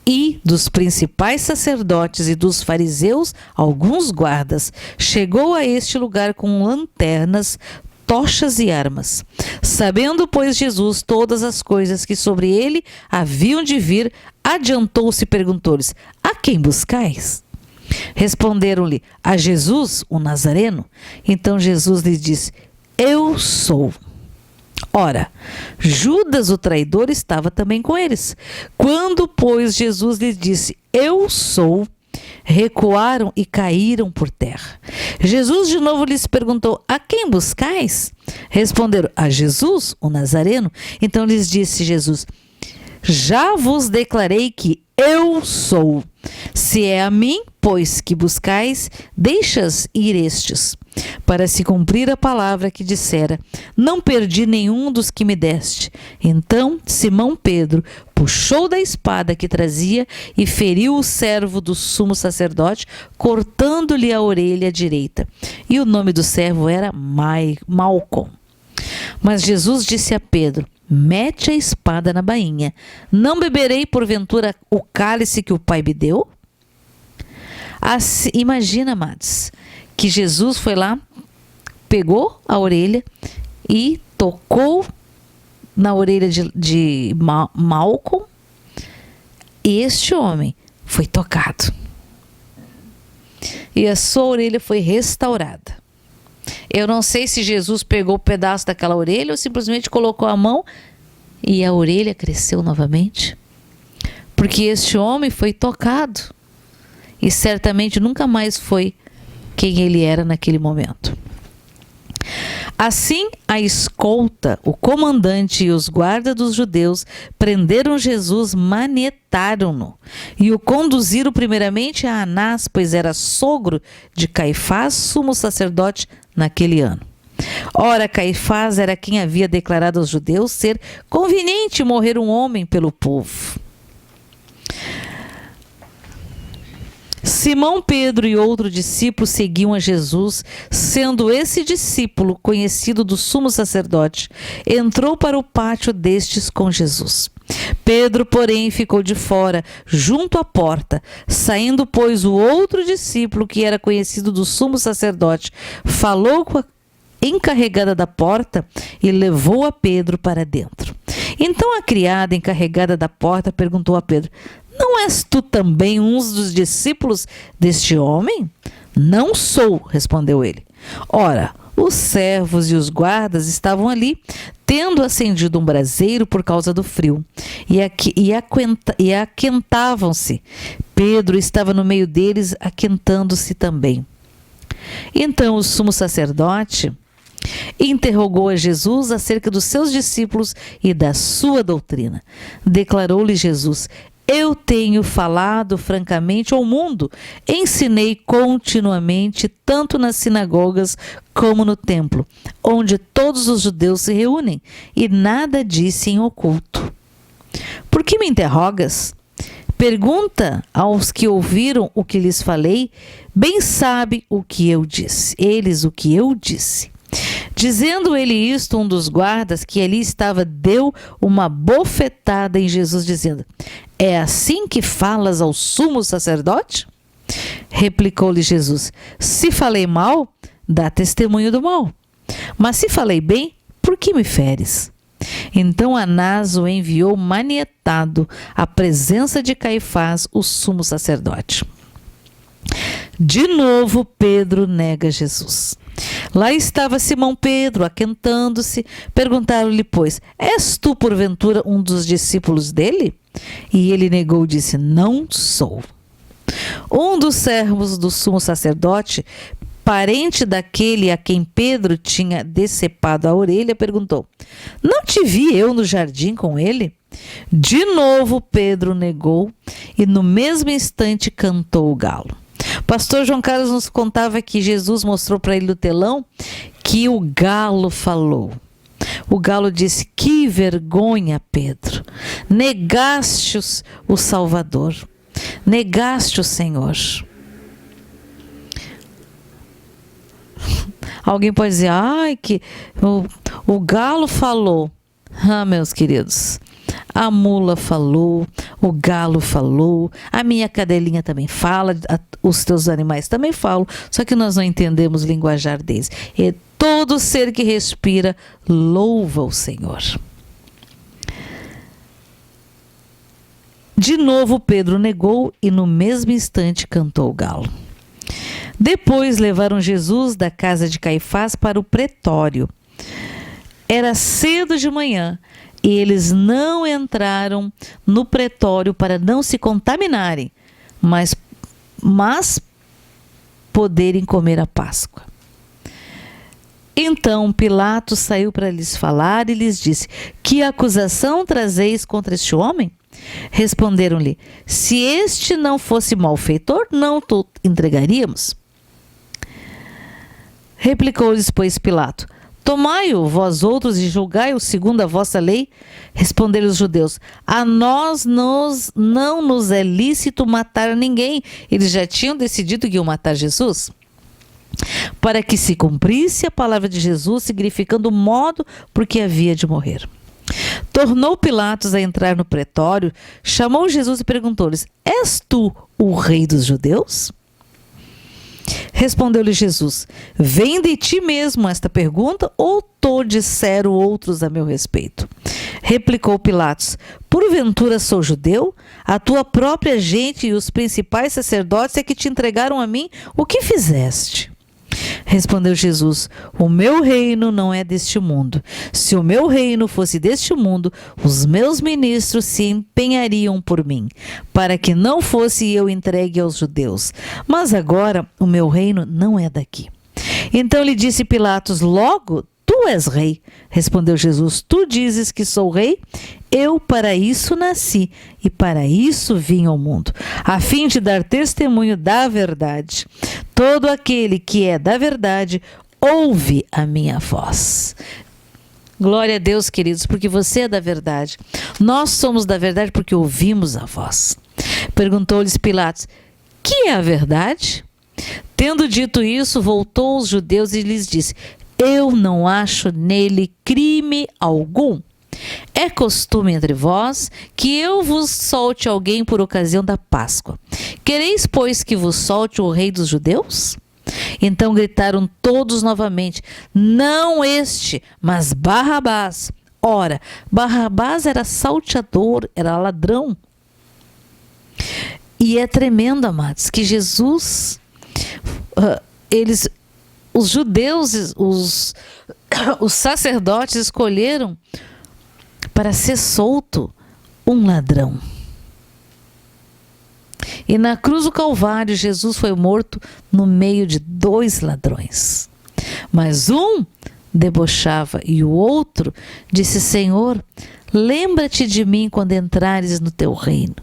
e dos principais sacerdotes e dos fariseus alguns guardas, chegou a este lugar com lanternas, tochas e armas. Sabendo, pois, Jesus todas as coisas que sobre ele haviam de vir, adiantou-se e perguntou-lhes: a quem buscais? Responderam-lhe: a Jesus, o Nazareno. Então Jesus lhes disse: eu sou. Ora, Judas, o traidor, estava também com eles. Quando, pois, Jesus lhes disse: Eu sou, recuaram e caíram por terra. Jesus de novo lhes perguntou: A quem buscais? Responderam: A Jesus, o Nazareno. Então lhes disse Jesus: Já vos declarei que eu sou. Se é a mim, pois, que buscais, deixas ir estes, para se cumprir a palavra que dissera: Não perdi nenhum dos que me deste. Então Simão Pedro puxou da espada que trazia e feriu o servo do sumo sacerdote, cortando-lhe a orelha direita. E o nome do servo era Malcom. Mas Jesus disse a Pedro: Mete a espada na bainha. Não beberei porventura o cálice que o Pai me deu? Assim, imagina, amados, que Jesus foi lá, pegou a orelha e tocou na orelha de Malcom, e este homem foi tocado. E a sua orelha foi restaurada. Eu não sei se Jesus pegou um pedaço daquela orelha ou simplesmente colocou a mão e a orelha cresceu novamente. Porque este homem foi tocado e certamente nunca mais foi quem ele era naquele momento. Assim, a escolta, o comandante e os guardas dos judeus prenderam Jesus, manetaram-no e o conduziram primeiramente a Anás, pois era sogro de Caifás, sumo sacerdote naquele ano. Ora, Caifás era quem havia declarado aos judeus ser conveniente morrer um homem pelo povo. Simão Pedro e outro discípulo seguiam a Jesus, sendo esse discípulo conhecido do sumo sacerdote, entrou para o pátio destes com Jesus. Pedro, porém, ficou de fora, junto à porta. Saindo, pois, o outro discípulo, que era conhecido do sumo sacerdote, falou com a encarregada da porta e levou a Pedro para dentro. Então a criada encarregada da porta perguntou a Pedro: Não és tu também um dos discípulos deste homem? Não sou, respondeu ele. Ora, os servos e os guardas estavam ali, tendo acendido um braseiro por causa do frio, e aquentavam-se. Pedro estava no meio deles, aquentando-se também. Então o sumo sacerdote interrogou a Jesus acerca dos seus discípulos e da sua doutrina. Declarou-lhe Jesus: Eu tenho falado francamente ao mundo, ensinei continuamente, tanto nas sinagogas como no templo, onde todos os judeus se reúnem, e nada disse em oculto. Por que me interrogas? Pergunta aos que ouviram o que lhes falei, bem sabe o que eu disse, eles o que eu disse. Dizendo ele isto, um dos guardas que ali estava deu uma bofetada em Jesus, dizendo: É assim que falas ao sumo sacerdote? Replicou-lhe Jesus: Se falei mal, dá testemunho do mal. Mas se falei bem, por que me feres? Então Anás o enviou manietado à presença de Caifás, o sumo sacerdote. De novo Pedro nega Jesus. Lá estava Simão Pedro, aquentando-se. Perguntaram-lhe, pois: És tu, porventura, um dos discípulos dele? E ele negou e disse: Não sou. Um dos servos do sumo sacerdote, parente daquele a quem Pedro tinha decepado a orelha, perguntou: Não te vi eu no jardim com ele? De novo Pedro negou e no mesmo instante cantou o galo. Pastor João Carlos nos contava que Jesus mostrou para ele no telão que o galo falou. O galo disse: Que vergonha, Pedro! Negaste o Salvador, negaste o Senhor. Alguém pode dizer: Ai, que o galo falou. Ah, meus queridos, a mula falou, o galo falou, a minha cadelinha também fala, os teus animais também falam, só que nós não entendemos o linguajar deles. E todo ser que respira louva o Senhor. De novo Pedro negou e no mesmo instante cantou o galo. Depois levaram Jesus da casa de Caifás para o pretório. Era cedo de manhã e eles não entraram no pretório para não se contaminarem, mas poderem comer a Páscoa. Então Pilatos saiu para lhes falar e lhes disse: que acusação trazeis contra este homem? Responderam-lhe: se este não fosse malfeitor, não o entregaríamos. Replicou-lhes, pois, Pilato: tomai-o vós outros e julgai-o segundo a vossa lei. Responderam os judeus: a nós não nos é lícito matar ninguém. Eles já tinham decidido que iam matar Jesus, para que se cumprisse a palavra de Jesus, significando o modo por que havia de morrer. Tornou Pilatos a entrar no pretório, chamou Jesus e perguntou-lhes: és tu o rei dos judeus? Respondeu-lhe Jesus: vem de ti mesmo esta pergunta, ou disseram outros a meu respeito? Replicou Pilatos: porventura sou judeu? A tua própria gente e os principais sacerdotes é que te entregaram a mim. O que fizeste? Respondeu Jesus: o meu reino não é deste mundo. Se o meu reino fosse deste mundo, os meus ministros se empenhariam por mim, para que não fosse eu entregue aos judeus. Mas agora o meu reino não é daqui. Então lhe disse Pilatos: logo, tu és rei. Respondeu Jesus: tu dizes que sou rei? Eu para isso nasci e para isso vim ao mundo, a fim de dar testemunho da verdade. Todo aquele que é da verdade ouve a minha voz. Glória a Deus, queridos, porque você é da verdade. Nós somos da verdade porque ouvimos a voz. Perguntou-lhes Pilatos: que é a verdade? Tendo dito isso, voltou aos judeus e lhes disse: eu não acho nele crime algum. É costume entre vós que eu vos solte alguém por ocasião da Páscoa. Quereis, pois, que vos solte o rei dos judeus? Então gritaram todos novamente: não este, mas Barrabás. Ora, Barrabás era salteador, era ladrão. E é tremendo, amados, que Jesus, os judeus, os sacerdotes escolheram para ser solto um ladrão. E na cruz do Calvário, Jesus foi morto no meio de dois ladrões. Mas um debochava e o outro disse: Senhor, lembra-te de mim quando entrares no teu reino.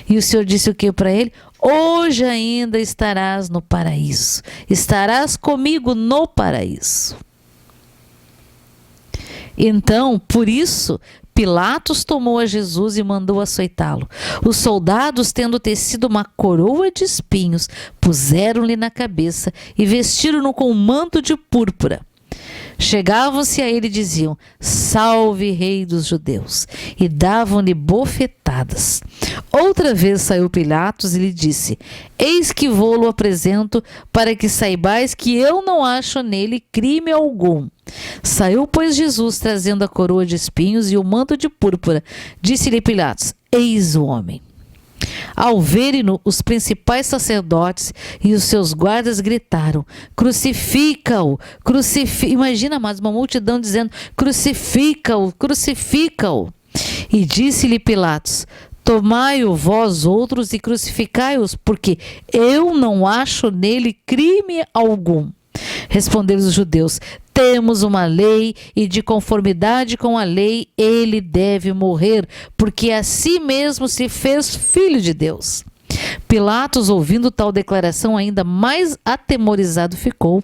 E o Senhor disse o que para ele? Hoje ainda estarás no paraíso. Estarás comigo no paraíso. Então, por isso, Pilatos tomou a Jesus e mandou açoitá-lo. Os soldados, tendo tecido uma coroa de espinhos, puseram-lhe na cabeça e vestiram-no com um manto de púrpura. Chegavam-se a ele e diziam: salve, rei dos judeus, e davam-lhe bofetadas. Outra vez saiu Pilatos e lhe disse: eis que vou-lo apresento, para que saibais que eu não acho nele crime algum. Saiu, pois, Jesus, trazendo a coroa de espinhos e o manto de púrpura. Disse-lhe Pilatos: eis o homem. Ao verem-no, os principais sacerdotes e os seus guardas gritaram: crucifica-o, crucifica-o. Imagina, amados, uma multidão dizendo: crucifica-o, crucifica-o. E disse-lhe Pilatos: tomai-o vós outros e crucificai-os, porque eu não acho nele crime algum. Responderam os judeus: temos uma lei e de conformidade com a lei ele deve morrer, porque a si mesmo se fez filho de Deus. Pilatos, ouvindo tal declaração, ainda mais atemorizado ficou,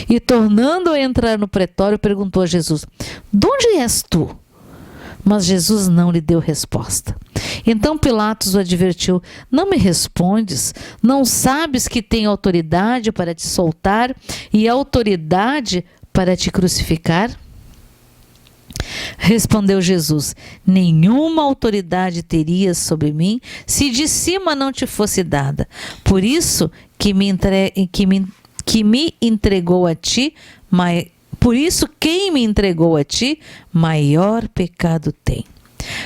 e tornando a entrar no pretório, perguntou a Jesus: de onde és tu? Mas Jesus não lhe deu resposta. Então Pilatos o advertiu: não me respondes? Não sabes que tenho autoridade para te soltar e autoridade para te crucificar? Respondeu Jesus: nenhuma autoridade terias sobre mim se de cima não te fosse dada. Por isso que me entregou a ti, por isso quem me entregou a ti, maior pecado tem.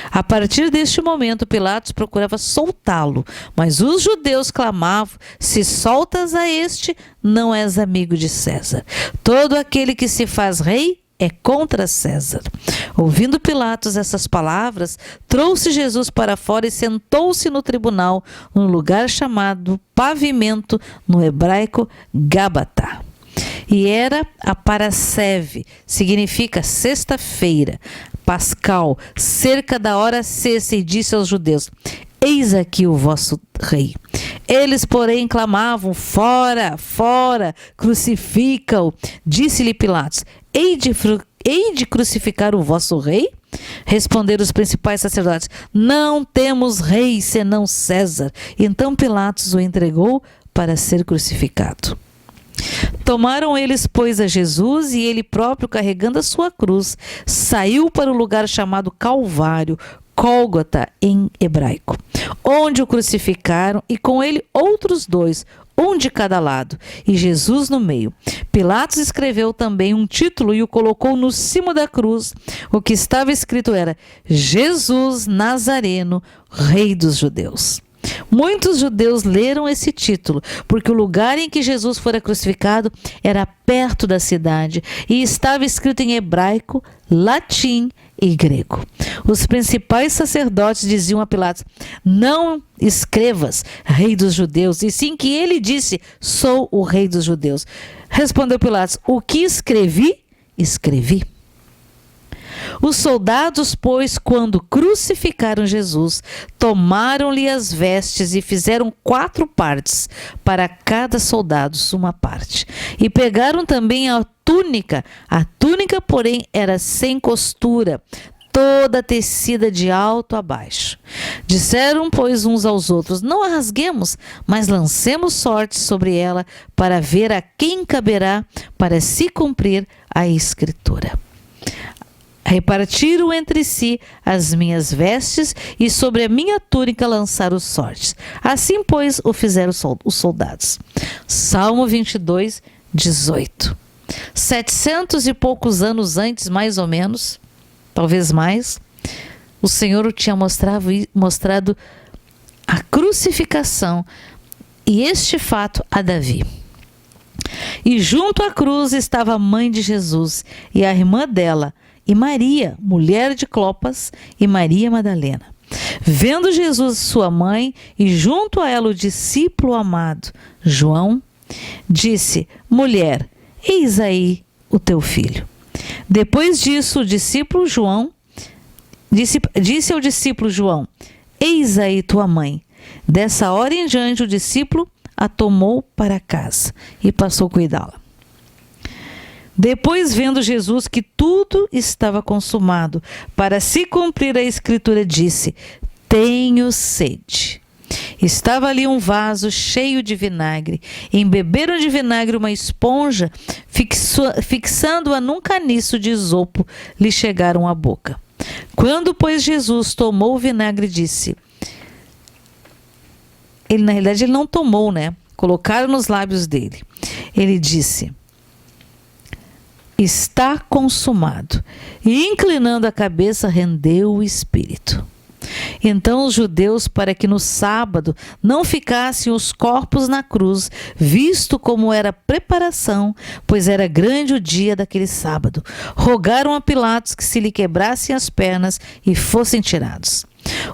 A partir deste momento, Pilatos procurava soltá-lo, mas os judeus clamavam: se soltas a este, não és amigo de César. Todo aquele que se faz rei é contra César. Ouvindo Pilatos essas palavras, trouxe Jesus para fora e sentou-se no tribunal, no lugar chamado Pavimento, no hebraico Gábata. E era a Parasceve, significa sexta-feira, Pascal, cerca da hora sexta, e disse aos judeus: eis aqui o vosso rei. Eles, porém, clamavam: fora, fora, crucifica-o. Disse-lhe Pilatos: hei de crucificar o vosso rei? Responderam os principais sacerdotes: não temos rei senão César. Então Pilatos o entregou para ser crucificado. Tomaram eles, pois, a Jesus, e ele próprio, carregando a sua cruz, saiu para o lugar chamado Calvário, Gólgota em hebraico, onde o crucificaram, e com ele outros dois, um de cada lado, e Jesus no meio. Pilatos escreveu também um título e o colocou no cimo da cruz. O que estava escrito era: Jesus Nazareno, Rei dos Judeus. Muitos judeus leram esse título, porque o lugar em que Jesus fora crucificado era perto da cidade e estava escrito em hebraico, latim e grego. Os principais sacerdotes diziam a Pilatos: não escrevas Rei dos Judeus, e sim que ele disse: sou o Rei dos Judeus. Respondeu Pilatos: o que escrevi, escrevi. Os soldados, pois, quando crucificaram Jesus, tomaram-lhe as vestes e fizeram 4 partes, para cada soldado uma parte. E pegaram também a túnica. A túnica, porém, era sem costura, toda tecida de alto a baixo. Disseram, pois, uns aos outros: não a rasguemos, mas lancemos sortes sobre ela, para ver a quem caberá, para se cumprir a Escritura. Repartiram entre si as minhas vestes, e sobre a minha túnica lançaram sortes. Assim, pois, o fizeram os soldados. Salmo 22, 18. 700 e poucos anos antes, mais ou menos, talvez mais, o Senhor tinha mostrado a crucificação e este fato a Davi. E junto à cruz estava a mãe de Jesus e a irmã dela, e Maria, mulher de Clopas, e Maria Madalena. Vendo Jesus sua mãe e junto a ela o discípulo amado, João, disse: mulher, eis aí o teu filho. Depois disso, o discípulo João disse ao discípulo João: eis aí tua mãe. Dessa hora em diante, o discípulo a tomou para casa e passou a cuidá-la. Depois, vendo Jesus que tudo estava consumado, para se cumprir a Escritura, disse: tenho sede. Estava ali um vaso cheio de vinagre. Embeberam de vinagre uma esponja, fixando-a num caniço de isopo, lhe chegaram à boca. Quando, pois, Jesus tomou o vinagre, disse... Na realidade, ele não tomou, né? Colocaram nos lábios dele. Ele disse: está consumado. E, inclinando a cabeça, rendeu o espírito. Então os judeus, para que no sábado não ficassem os corpos na cruz, visto como era preparação, pois era grande o dia daquele sábado, rogaram a Pilatos que se lhe quebrassem as pernas e fossem tirados.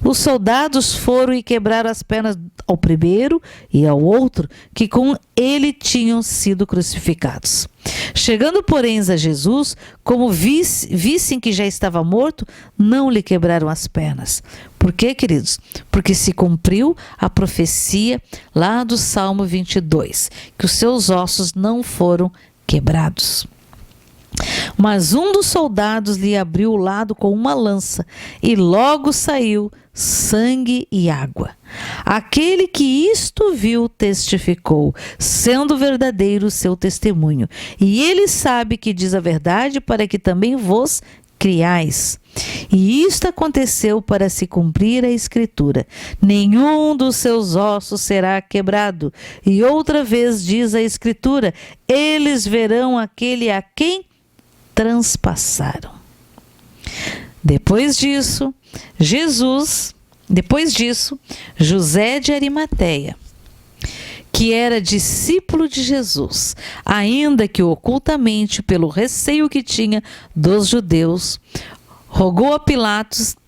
Os soldados foram e quebraram as pernas ao primeiro e ao outro, que com ele tinham sido crucificados. Chegando, porém, a Jesus, como vissem que já estava morto, não lhe quebraram as pernas. Por quê, queridos? Porque se cumpriu a profecia lá do Salmo 22, que os seus ossos não foram quebrados. Mas um dos soldados lhe abriu o lado com uma lança, e logo saiu sangue e água. Aquele que isto viu testificou, sendo verdadeiro o seu testemunho. E ele sabe que diz a verdade, para que também vos criais. E isto aconteceu para se cumprir a Escritura: nenhum dos seus ossos será quebrado. E outra vez diz a Escritura: eles verão aquele a quem transpassaram. Depois disso, José de Arimateia, que era discípulo de Jesus, ainda que ocultamente, pelo receio que tinha dos judeus,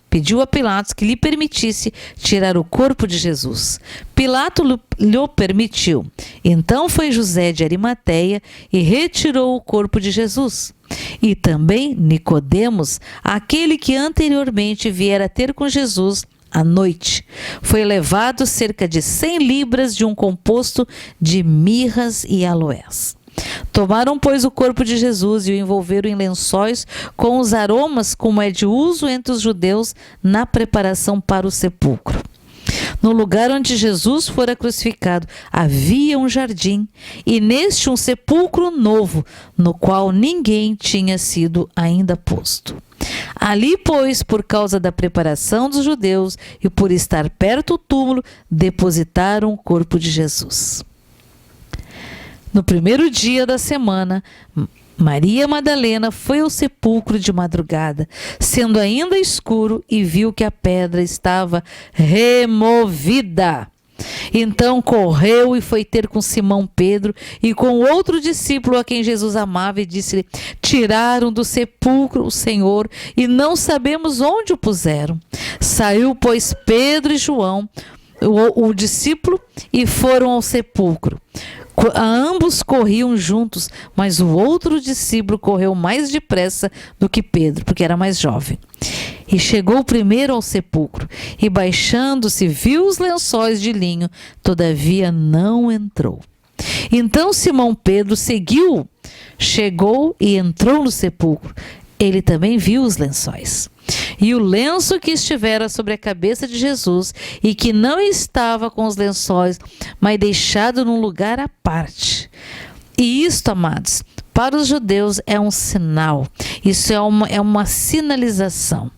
pediu a Pilatos que lhe permitisse tirar o corpo de Jesus. Pilato lhe permitiu. Então foi José de Arimateia e retirou o corpo de Jesus. E também Nicodemos, aquele que anteriormente viera ter com Jesus à noite. Foi levado cerca de 100 libras de um composto de mirras e aloés. Tomaram, pois, o corpo de Jesus e o envolveram em lençóis com os aromas, como é de uso entre os judeus na preparação para o sepulcro. No lugar onde Jesus fora crucificado havia um jardim, e neste um sepulcro novo, no qual ninguém tinha sido ainda posto. Ali, pois, por causa da preparação dos judeus e por estar perto do túmulo, depositaram o corpo de Jesus. No primeiro dia da semana, Maria Madalena foi ao sepulcro de madrugada, sendo ainda escuro, e viu que a pedra estava removida. Então correu e foi ter com Simão Pedro e com outro discípulo a quem Jesus amava, e disse-lhe: tiraram do sepulcro o Senhor e não sabemos onde o puseram. Saiu, pois, Pedro e João, o discípulo, e foram ao sepulcro. Ambos corriam juntos, mas o outro discípulo correu mais depressa do que Pedro, porque era mais jovem. E chegou primeiro ao sepulcro, e baixando-se viu os lençóis de linho, todavia não entrou. Então Simão Pedro seguiu, chegou e entrou no sepulcro. Ele também viu os lençóis. E o lenço que estivera sobre a cabeça de Jesus, e que não estava com os lençóis, mas deixado num lugar à parte. E isto, amados, para os judeus é um sinal, isso é uma sinalização.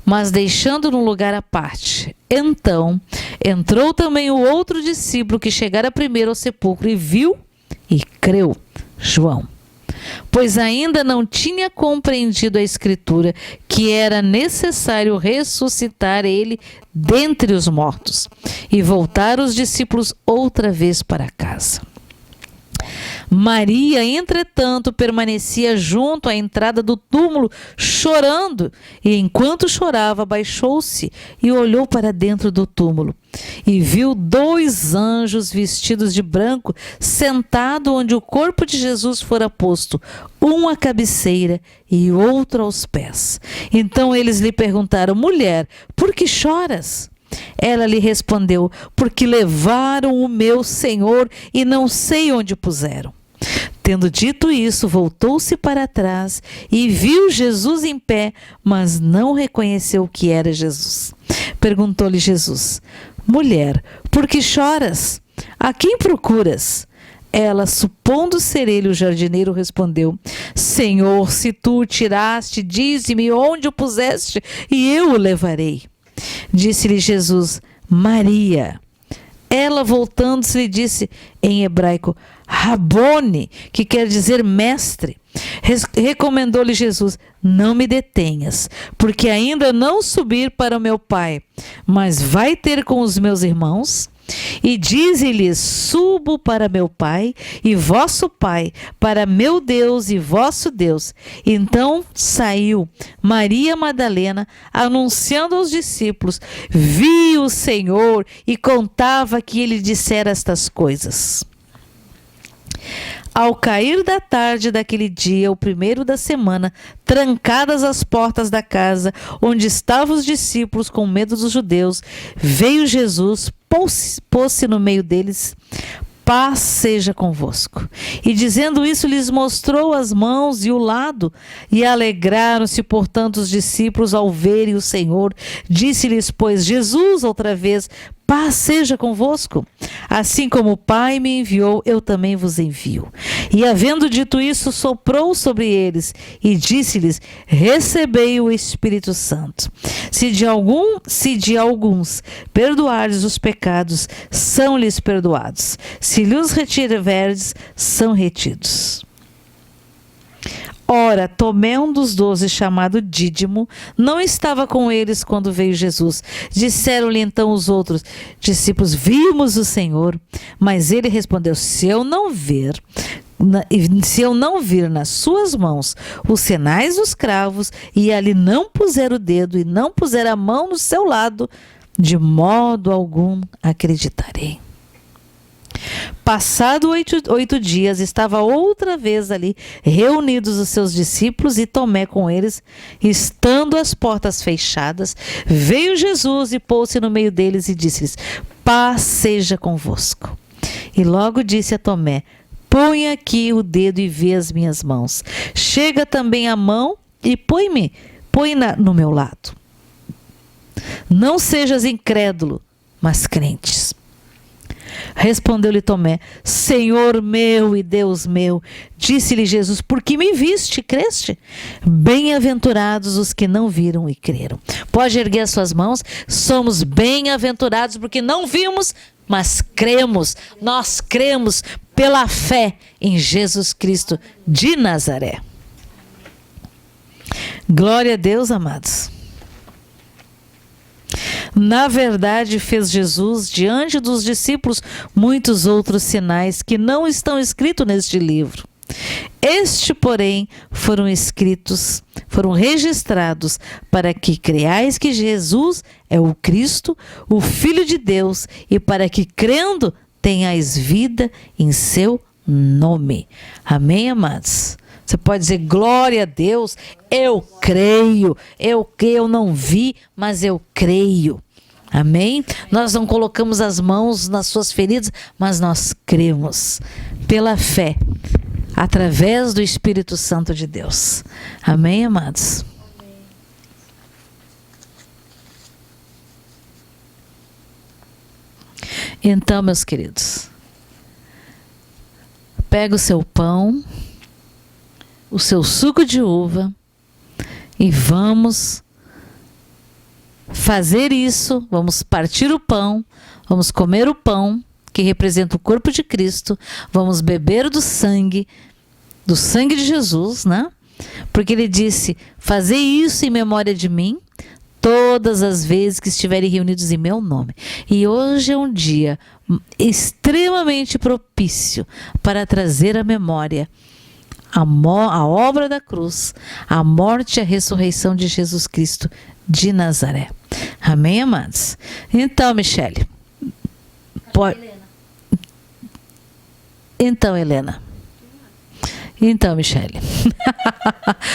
Mas deixando num lugar à parte. Então entrou também o outro discípulo que chegara primeiro ao sepulcro, e viu e creu, João. Pois ainda não tinha compreendido a Escritura, que era necessário ressuscitar ele dentre os mortos. E voltaram os discípulos outra vez para casa. Maria, entretanto, permanecia junto à entrada do túmulo, chorando, e enquanto chorava, baixou-se e olhou para dentro do túmulo, e viu 2 anjos vestidos de branco, sentados onde o corpo de Jesus fora posto, um à cabeceira e outro aos pés. Então eles lhe perguntaram: mulher, por que choras? Ela lhe respondeu: porque levaram o meu Senhor e não sei onde o puseram. Tendo dito isso, voltou-se para trás e viu Jesus em pé, mas não reconheceu que era Jesus. Perguntou-lhe Jesus: mulher, por que choras? A quem procuras? Ela, supondo ser ele o jardineiro, respondeu: Senhor, se tu o tiraste, dize-me onde o puseste e eu o levarei. Disse-lhe Jesus: Maria. Ela, voltando-se, lhe disse em hebraico: Rabone, que quer dizer mestre. Recomendou-lhe Jesus: não me detenhas, porque ainda não subir para o meu Pai, mas vai ter com os meus irmãos. E dize-lhes: subo para meu Pai e vosso Pai, para meu Deus e vosso Deus. Então saiu Maria Madalena, anunciando aos discípulos: vi o Senhor, e contava que ele dissera estas coisas. Ao cair da tarde daquele dia, o primeiro da semana, trancadas as portas da casa onde estavam os discípulos com medo dos judeus, veio Jesus, pôs-se no meio deles: paz seja convosco. E dizendo isso, lhes mostrou as mãos e o lado, e alegraram-se, portanto, os discípulos ao verem o Senhor. Disse-lhes, pois, Jesus outra vez: paz seja convosco. Assim como o Pai me enviou, eu também vos envio. E havendo dito isso, soprou sobre eles e disse-lhes: recebei o Espírito Santo. Se de alguns perdoardes os pecados, são-lhes perdoados. Se lhes retiverdes, são retidos. Ora, Tomé, um dos 12, chamado Dídimo, não estava com eles quando veio Jesus. Disseram-lhe então os outros discípulos: vimos o Senhor. Mas ele respondeu: se eu não vir nas suas mãos os sinais dos cravos, e ali não puser o dedo e não puser a mão no seu lado, de modo algum acreditarei. Passado 8 dias, estava outra vez ali reunidos os seus discípulos e Tomé com eles. Estando as portas fechadas, veio Jesus e pôs-se no meio deles e disse-lhes: paz seja convosco. E logo disse a Tomé: põe aqui o dedo e vê as minhas mãos. Chega também a mão e põe no meu lado. Não sejas incrédulo, mas crentes. Respondeu-lhe Tomé: Senhor meu e Deus meu. Disse-lhe Jesus: por que me viste, creste? Bem-aventurados os que não viram e creram. Pode erguer as suas mãos. Somos bem-aventurados porque não vimos, mas cremos. Nós cremos pela fé em Jesus Cristo de Nazaré. Glória a Deus, amados. Na verdade, fez Jesus diante dos discípulos muitos outros sinais que não estão escritos neste livro. Este, porém, foram registrados para que creiais que Jesus é o Cristo, o Filho de Deus, e para que, crendo, tenhais vida em seu nome. Amém, amados? Você pode dizer: glória a Deus, eu creio, eu não vi, mas eu creio. Amém? Nós não colocamos as mãos nas suas feridas, mas nós cremos pela fé, através do Espírito Santo de Deus. Amém, amados? Então, meus queridos, pega o seu pão, o seu suco de uva e vamos fazer isso. Vamos partir o pão, vamos comer o pão que representa o corpo de Cristo, vamos beber do sangue de Jesus, né? Porque ele disse: fazei isso em memória de mim todas as vezes que estiverem reunidos em meu nome. E hoje é um dia extremamente propício para trazer à memória a obra da cruz, a morte e a ressurreição de Jesus Cristo de Nazaré. Amém, amados? Então, Michele. Então, Helena. Então, Michele.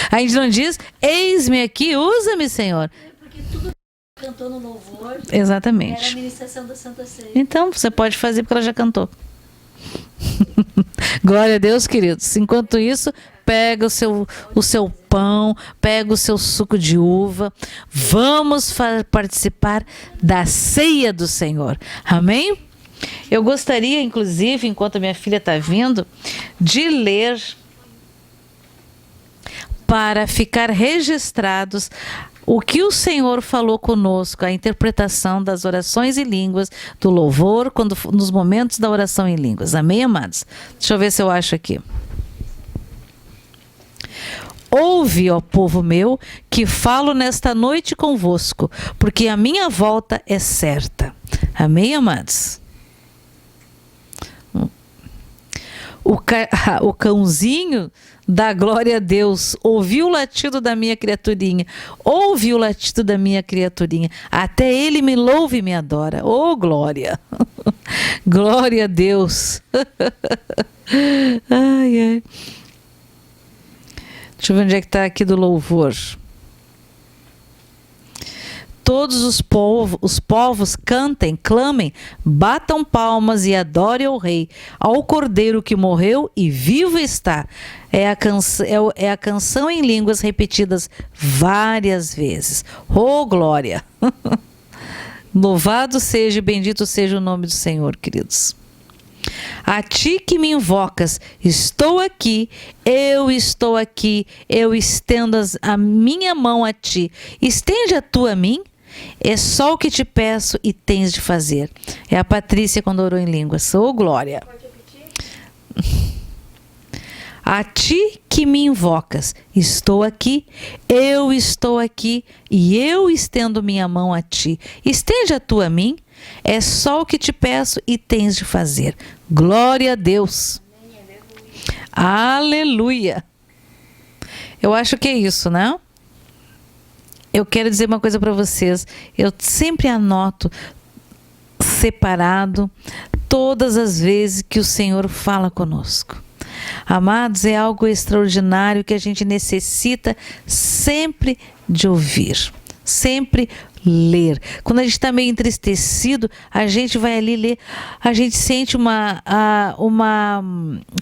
A gente não diz: eis-me aqui, usa-me, Senhor. Porque tudo cantou no louvor. Exatamente. Era a ministração da Santa Ceia. Então, você pode fazer porque ela já cantou. Glória a Deus, queridos. Enquanto isso, pega o seu pão, pega o seu suco de uva. Vamos participar da ceia do Senhor. Amém? Eu gostaria, inclusive, enquanto a minha filha está vindo, de ler para ficar registrados o que o Senhor falou conosco, a interpretação das orações em línguas, do louvor, nos momentos da oração em línguas. Amém, amados? Deixa eu ver se eu acho aqui. Ouve, ó povo meu, que falo nesta noite convosco, porque a minha volta é certa. Amém, amados? O cãozinho dá glória a Deus. Ouviu o latido da minha criaturinha. Ouve o latido da minha criaturinha. Até ele me louve e me adora. Oh, glória! Glória a Deus! Ai, ai. Deixa eu ver onde é que está aqui do louvor. Todos os povos cantem, clamem, batam palmas e adorem ao Rei, ao Cordeiro que morreu e vivo está. É a canção em línguas repetidas várias vezes. Oh, glória! Louvado seja e bendito seja o nome do Senhor, queridos. A ti que me invocas, estou aqui, eu estendo a minha mão a ti. Estende a tua a mim. É só o que te peço e tens de fazer. É a Patrícia quando orou em línguas. Oh, glória! A ti que me invocas, estou aqui, eu estou aqui e eu estendo minha mão a ti. Estende a tua a mim, é só o que te peço e tens de fazer. Glória a Deus. Aleluia. Eu acho que é isso, né? Eu quero dizer uma coisa para vocês. Eu sempre anoto separado todas as vezes que o Senhor fala conosco. Amados, é algo extraordinário que a gente necessita sempre de ouvir, sempre ler. Quando a gente está meio entristecido, a gente vai ali ler, a gente sente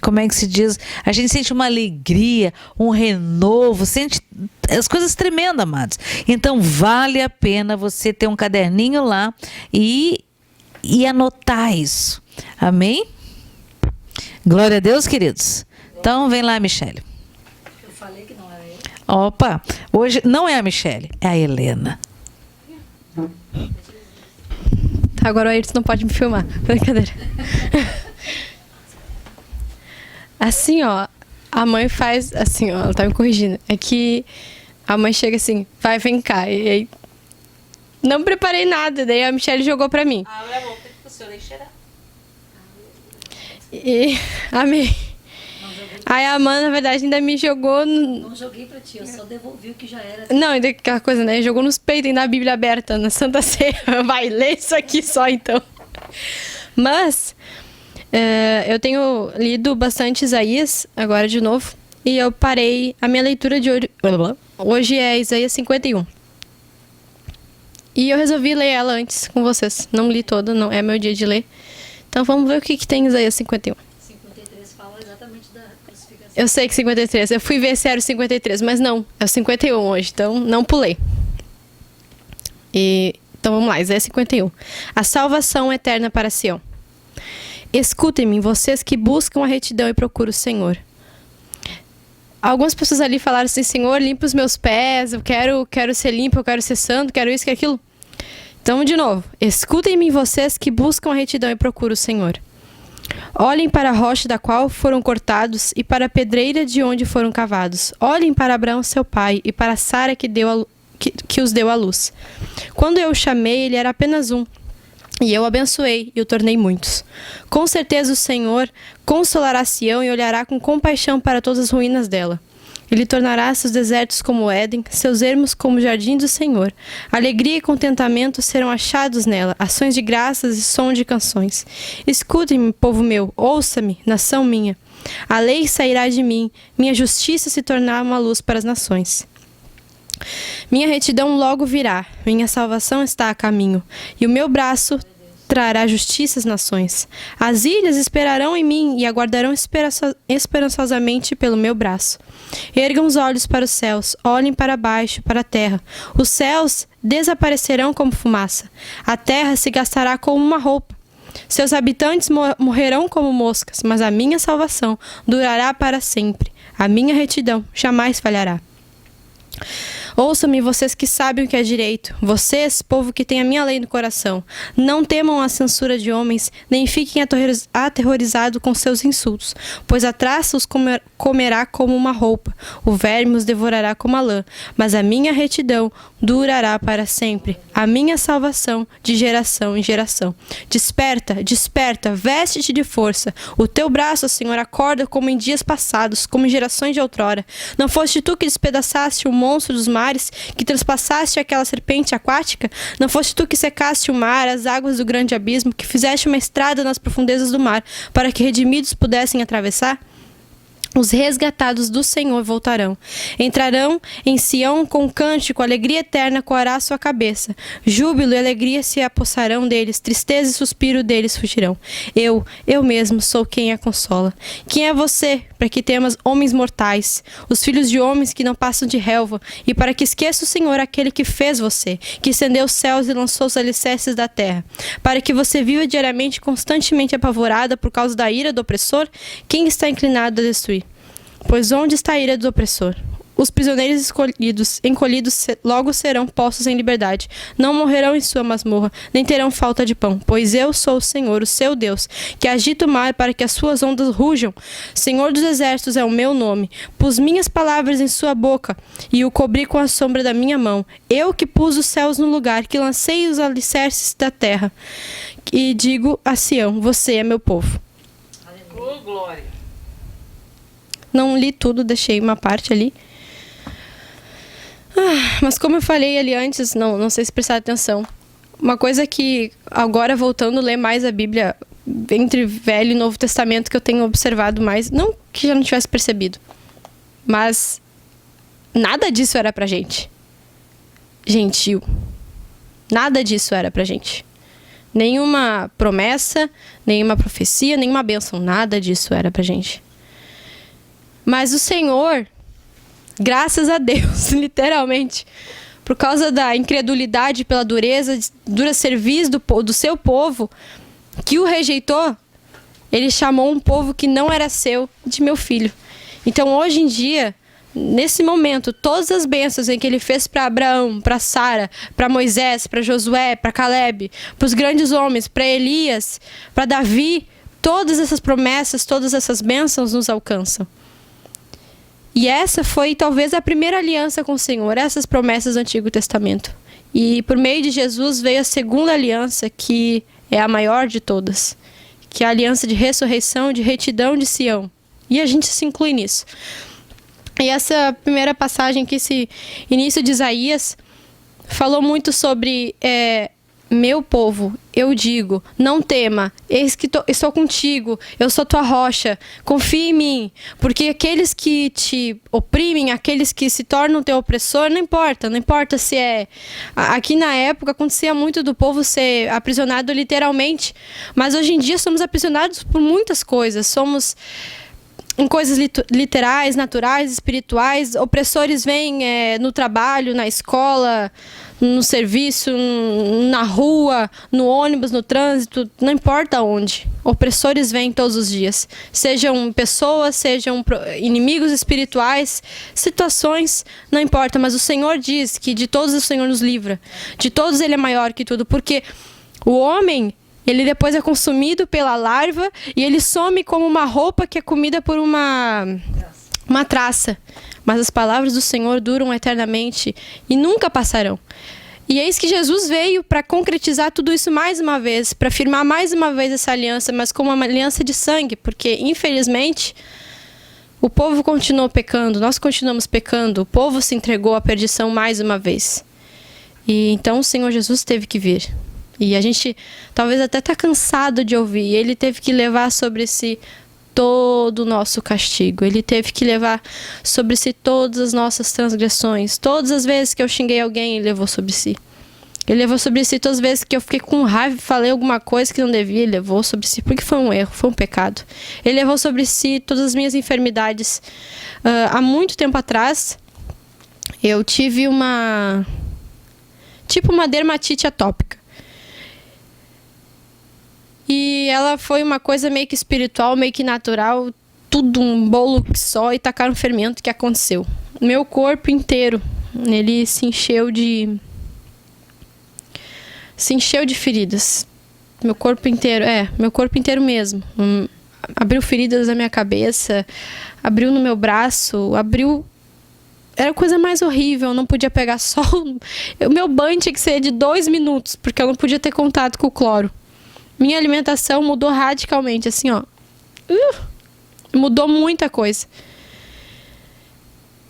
como é que se diz? A gente sente uma alegria, um renovo, sente as coisas tremendas, amados. Então vale a pena você ter um caderninho lá e anotar isso. Amém? Glória a Deus, queridos. Então vem lá, Michele. Eu falei que não era ele. Opa, hoje não é a Michele, é a Helena. Tá, agora o Ayrton não pode me filmar. Brincadeira. Assim, ó, a mãe faz assim, ó, ela tá me corrigindo. É que a mãe chega assim, vai, vem cá. E aí, não preparei nada, daí a Michelle jogou pra mim. E, amém. Aí a mãe, na verdade, ainda me jogou... Não joguei pra ti, eu só devolvi o que já era. Não, ainda aquela coisa, né? Jogou nos peitos, ainda a Bíblia aberta, na Santa Ceia. Vai, lê isso aqui só, então. Mas, eu tenho lido bastante Isaías, agora de novo. E eu parei, a minha leitura de hoje é Isaías 51. E eu resolvi ler ela antes com vocês. Não li toda, não é meu dia de ler. Então vamos ver o que tem em Isaías 51. 53 fala exatamente da crucificação. Eu sei que 53, eu fui ver se era o 53, mas não, é o 51 hoje, então não pulei. Então vamos lá, Isaías 51. A salvação eterna para Sião. Escutem-me, vocês que buscam a retidão e procuram o Senhor. Algumas pessoas ali falaram assim, Senhor, limpa os meus pés, eu quero ser limpo, eu quero ser santo, quero isso, quero aquilo. Então, de novo, escutem-me vocês que buscam a retidão e procuram o Senhor. Olhem para a rocha da qual foram cortados e para a pedreira de onde foram cavados. Olhem para Abraão, seu pai, e para Sara que os deu à luz. Quando eu o chamei, ele era apenas um. E eu o abençoei e o tornei muitos. Com certeza o Senhor consolará Sião e olhará com compaixão para todas as ruínas dela. Ele tornará seus desertos como o Éden, seus ermos como o jardim do Senhor. Alegria e contentamento serão achados nela, ações de graças e som de canções. Escutem-me, povo meu, ouça-me, nação minha. A lei sairá de mim, minha justiça se tornará uma luz para as nações. Minha retidão logo virá, minha salvação está a caminho, e o meu braço trará justiça às nações. As ilhas esperarão em mim e aguardarão esperançosamente pelo meu braço. Ergam os olhos para os céus, olhem para baixo, para a terra. Os céus desaparecerão como fumaça. A terra se gastará como uma roupa. Seus habitantes morrerão como moscas, mas a minha salvação durará para sempre. A minha retidão jamais falhará. Ouçam-me, vocês que sabem o que é direito, vocês, povo que tem a minha lei no coração. Não temam a censura de homens, nem fiquem aterrorizados com seus insultos, pois a traça os comerá como uma roupa, o verme os devorará como a lã, mas a minha retidão durará para sempre, a minha salvação de geração em geração. Desperta, desperta, veste-te de força, o teu braço, Senhor, acorda como em dias passados, como em gerações de outrora. Não foste tu que despedaçaste o monstro dos mares, que transpassaste aquela serpente aquática? Não foste tu que secaste o mar, as águas do grande abismo, que fizeste uma estrada nas profundezas do mar, para que redimidos pudessem atravessar? Os resgatados do Senhor voltarão. Entrarão em Sião com cântico, alegria eterna coará sua cabeça. Júbilo e alegria se apossarão deles, tristeza e suspiro deles fugirão. Eu mesmo sou quem a consola. Quem é você, para que temas homens mortais, os filhos de homens que não passam de relva, e para que esqueça o Senhor aquele que fez você, que estendeu os céus e lançou os alicerces da terra, para que você viva diariamente, constantemente apavorada por causa da ira do opressor? Quem está inclinado a destruir? Pois onde está a ira do opressor? Os prisioneiros encolhidos logo serão postos em liberdade. Não morrerão em sua masmorra, nem terão falta de pão. Pois eu sou o Senhor, o seu Deus, que agita o mar para que as suas ondas rujam. Senhor dos exércitos é o meu nome. Pus minhas palavras em sua boca e o cobri com a sombra da minha mão. Eu que pus os céus no lugar, que lancei os alicerces da terra. E digo a Sião, você é meu povo. Oh, glória. Não li tudo, deixei uma parte ali. Mas como eu falei ali antes, não sei se prestaram atenção. Uma coisa que, agora voltando a ler mais a Bíblia, entre Velho e Novo Testamento, que eu tenho observado mais, não que já não tivesse percebido, mas nada disso era pra gente. Gentil. Nada disso era pra gente. Nenhuma promessa, nenhuma profecia, nenhuma bênção, nada disso era pra gente. Mas o Senhor, graças a Deus, literalmente, por causa da incredulidade, pela dura serviço do seu povo, que o rejeitou, ele chamou um povo que não era seu de meu filho. Então, hoje em dia, nesse momento, todas as bênçãos em que ele fez para Abraão, para Sara, para Moisés, para Josué, para Caleb, para os grandes homens, para Elias, para Davi, todas essas promessas, todas essas bênçãos nos alcançam. E essa foi talvez a primeira aliança com o Senhor, essas promessas do Antigo Testamento. E por meio de Jesus veio a segunda aliança, que é a maior de todas, que é a aliança de ressurreição, de retidão de Sião. E a gente se inclui nisso. E essa primeira passagem, que esse início de Isaías, falou muito sobre meu povo, eu digo, não tema, eis que estou contigo, eu sou tua rocha, confia em mim, porque aqueles que te oprimem, aqueles que se tornam teu opressor, não importa se é... Aqui na época acontecia muito do povo ser aprisionado literalmente, mas hoje em dia somos aprisionados por muitas coisas, somos... em coisas literais, naturais, espirituais. Opressores vêm no trabalho, na escola, no serviço, na rua, no ônibus, no trânsito, não importa onde. Opressores vêm todos os dias. Sejam pessoas, sejam inimigos espirituais, situações, não importa. Mas o Senhor diz que de todos o Senhor nos livra. De todos Ele é maior que tudo. Porque o homem... ele depois é consumido pela larva e ele some como uma roupa que é comida por uma traça. Mas as palavras do Senhor duram eternamente e nunca passarão. E eis que Jesus veio para concretizar tudo isso mais uma vez, para firmar mais uma vez essa aliança, mas como uma aliança de sangue, porque infelizmente o povo continuou pecando, nós continuamos pecando, o povo se entregou à perdição mais uma vez. E então o Senhor Jesus teve que vir. E a gente talvez até está cansado de ouvir. Ele teve que levar sobre si todo o nosso castigo. Ele teve que levar sobre si todas as nossas transgressões. Todas as vezes que eu xinguei alguém, ele levou sobre si. Ele levou sobre si todas as vezes que eu fiquei com raiva e falei alguma coisa que não devia, ele levou sobre si. Porque foi um erro, foi um pecado. Ele levou sobre si todas as minhas enfermidades. Há muito tempo atrás, eu tive uma dermatite atópica. E ela foi uma coisa meio que espiritual, meio que natural, tudo um bolo só, e tacaram fermento. Que aconteceu? Meu corpo inteiro, ele se encheu de feridas. Meu corpo inteiro mesmo. Abriu feridas na minha cabeça, abriu no meu braço, era a coisa mais horrível, eu não podia pegar sol. O meu banho tinha que ser de 2 minutos, porque eu não podia ter contato com o cloro. Minha alimentação mudou radicalmente, assim, ó. Mudou muita coisa.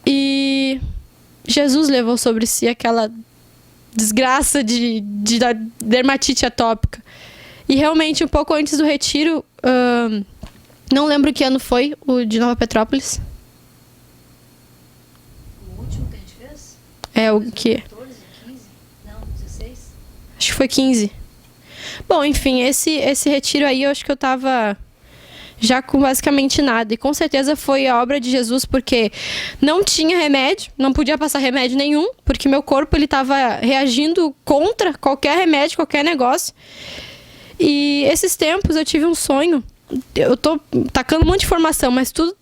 E Jesus levou sobre si aquela desgraça de dermatite atópica. E realmente, um pouco antes do retiro, não lembro que ano foi, o de Nova Petrópolis. O último que a gente fez? É, o que? 14, 15? Não, 16? Acho que foi 15. Bom, enfim, esse retiro aí, eu acho que eu tava já com basicamente nada. E com certeza foi a obra de Jesus, porque não tinha remédio, não podia passar remédio nenhum, porque meu corpo ele tava reagindo contra qualquer remédio, qualquer negócio. E esses tempos eu tive um sonho. Eu tô tacando um monte de informação, mas tudo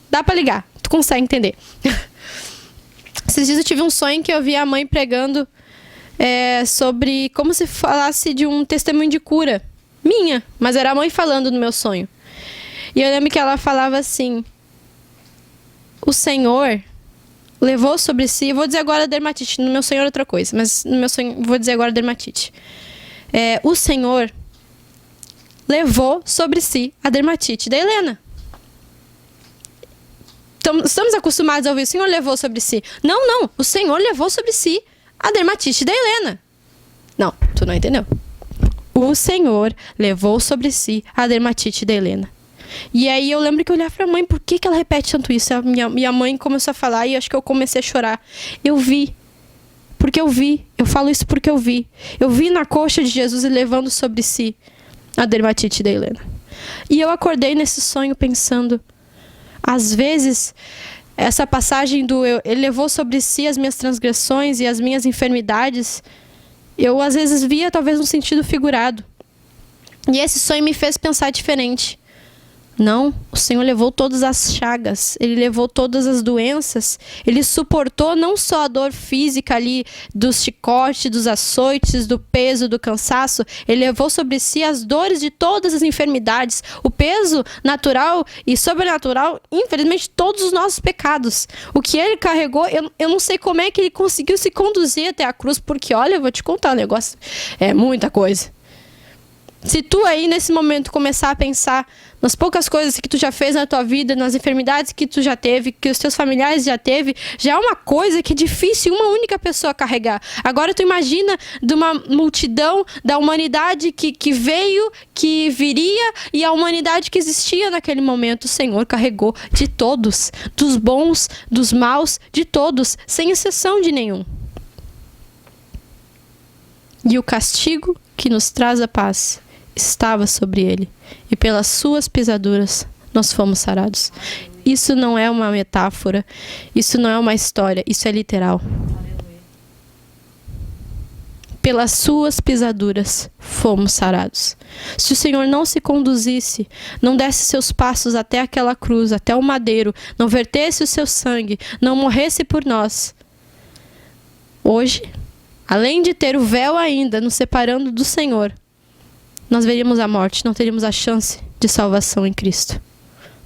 dá pra ligar, tu consegue entender. Esses dias eu tive um sonho que eu vi a mãe pregando sobre como se falasse de um testemunho de cura minha, mas era a mãe falando no meu sonho. E eu lembro que ela falava assim: o Senhor levou sobre si, vou dizer agora dermatite, no meu sonho era outra coisa, mas no meu sonho vou dizer agora dermatite. O Senhor levou sobre si a dermatite da Helena. Estamos acostumados a ouvir: o Senhor levou sobre si. Não, o Senhor levou sobre si a dermatite da Helena. Não, tu não entendeu. O Senhor levou sobre si a dermatite da Helena. E aí eu lembro que eu olhava pra mãe: por que ela repete tanto isso? A minha mãe começou a falar e acho que eu comecei a chorar. Eu vi. Porque eu vi. Eu falo isso porque eu vi. Eu vi na coxa de Jesus e levando sobre si a dermatite da Helena. E eu acordei nesse sonho pensando: às vezes, essa passagem do ele levou sobre si as minhas transgressões e as minhas enfermidades, eu às vezes via talvez um sentido figurado. E esse sonho me fez pensar diferente. Não, o Senhor levou todas as chagas, Ele levou todas as doenças, Ele suportou não só a dor física ali dos chicotes, dos açoites, do peso, do cansaço, Ele levou sobre si as dores de todas as enfermidades, o peso natural e sobrenatural, infelizmente todos os nossos pecados. O que Ele carregou, eu não sei como é que Ele conseguiu se conduzir até a cruz, porque olha, eu vou te contar um negócio, é muita coisa. Se tu aí nesse momento começar a pensar nas poucas coisas que tu já fez na tua vida, nas enfermidades que tu já teve, que os teus familiares já teve, já é uma coisa que é difícil uma única pessoa carregar. Agora tu imagina de uma multidão da humanidade que veio, que viria, e a humanidade que existia naquele momento. O Senhor carregou de todos, dos bons, dos maus, de todos, sem exceção de nenhum. E o castigo que nos traz a paz estava sobre ele, e pelas suas pisaduras nós fomos sarados. Isso não é uma metáfora, isso não é uma história, isso é literal. Pelas suas pisaduras fomos sarados. Se o Senhor não se conduzisse, não desse seus passos até aquela cruz, até o madeiro, não vertesse o seu sangue, não morresse por nós, hoje, além de ter o véu ainda nos separando do Senhor, nós veríamos a morte, não teríamos a chance de salvação em Cristo.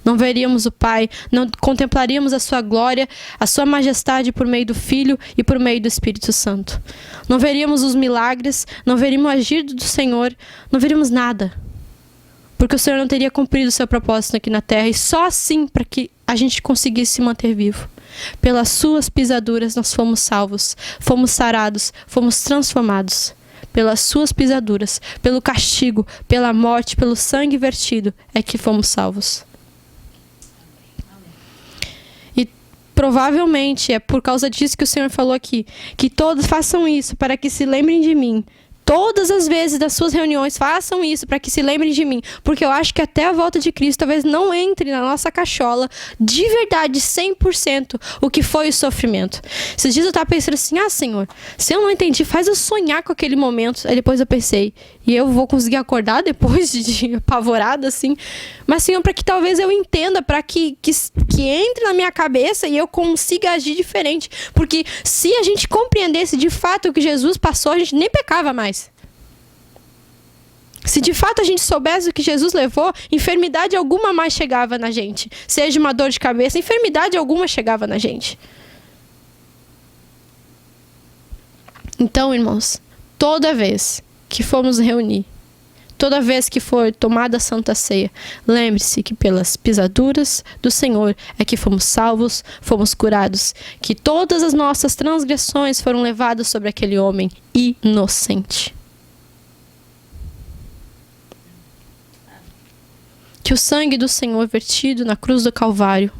Não veríamos o Pai, não contemplaríamos a sua glória, a sua majestade por meio do Filho e por meio do Espírito Santo. Não veríamos os milagres, não veríamos o agir do Senhor, não veríamos nada. Porque o Senhor não teria cumprido o seu propósito aqui na terra, e só assim para que a gente conseguisse se manter vivo. Pelas suas pisaduras nós fomos salvos, fomos sarados, fomos transformados. Pelas suas pisaduras, pelo castigo, pela morte, pelo sangue vertido, é que fomos salvos. E provavelmente é por causa disso que o Senhor falou aqui, que todos façam isso para que se lembrem de mim. Todas as vezes das suas reuniões, façam isso para que se lembrem de mim. Porque eu acho que até a volta de Cristo talvez não entre na nossa cachola de verdade, 100%, o que foi o sofrimento. Esses dias eu estava pensando assim: Senhor, se eu não entendi, faz eu sonhar com aquele momento. Aí depois eu pensei: e eu vou conseguir acordar depois de apavorada assim? Mas, Senhor, para que talvez eu entenda, para que entre na minha cabeça e eu consiga agir diferente. Porque se a gente compreendesse de fato o que Jesus passou, a gente nem pecava mais. Se de fato a gente soubesse o que Jesus levou, enfermidade alguma mais chegava na gente. Seja uma dor de cabeça, enfermidade alguma chegava na gente. Então, irmãos, toda vez que formos reunir, toda vez que for tomada a Santa Ceia, lembre-se que pelas pisaduras do Senhor é que fomos salvos, fomos curados, que todas as nossas transgressões foram levadas sobre aquele homem inocente. Que o sangue do Senhor vertido na cruz do Calvário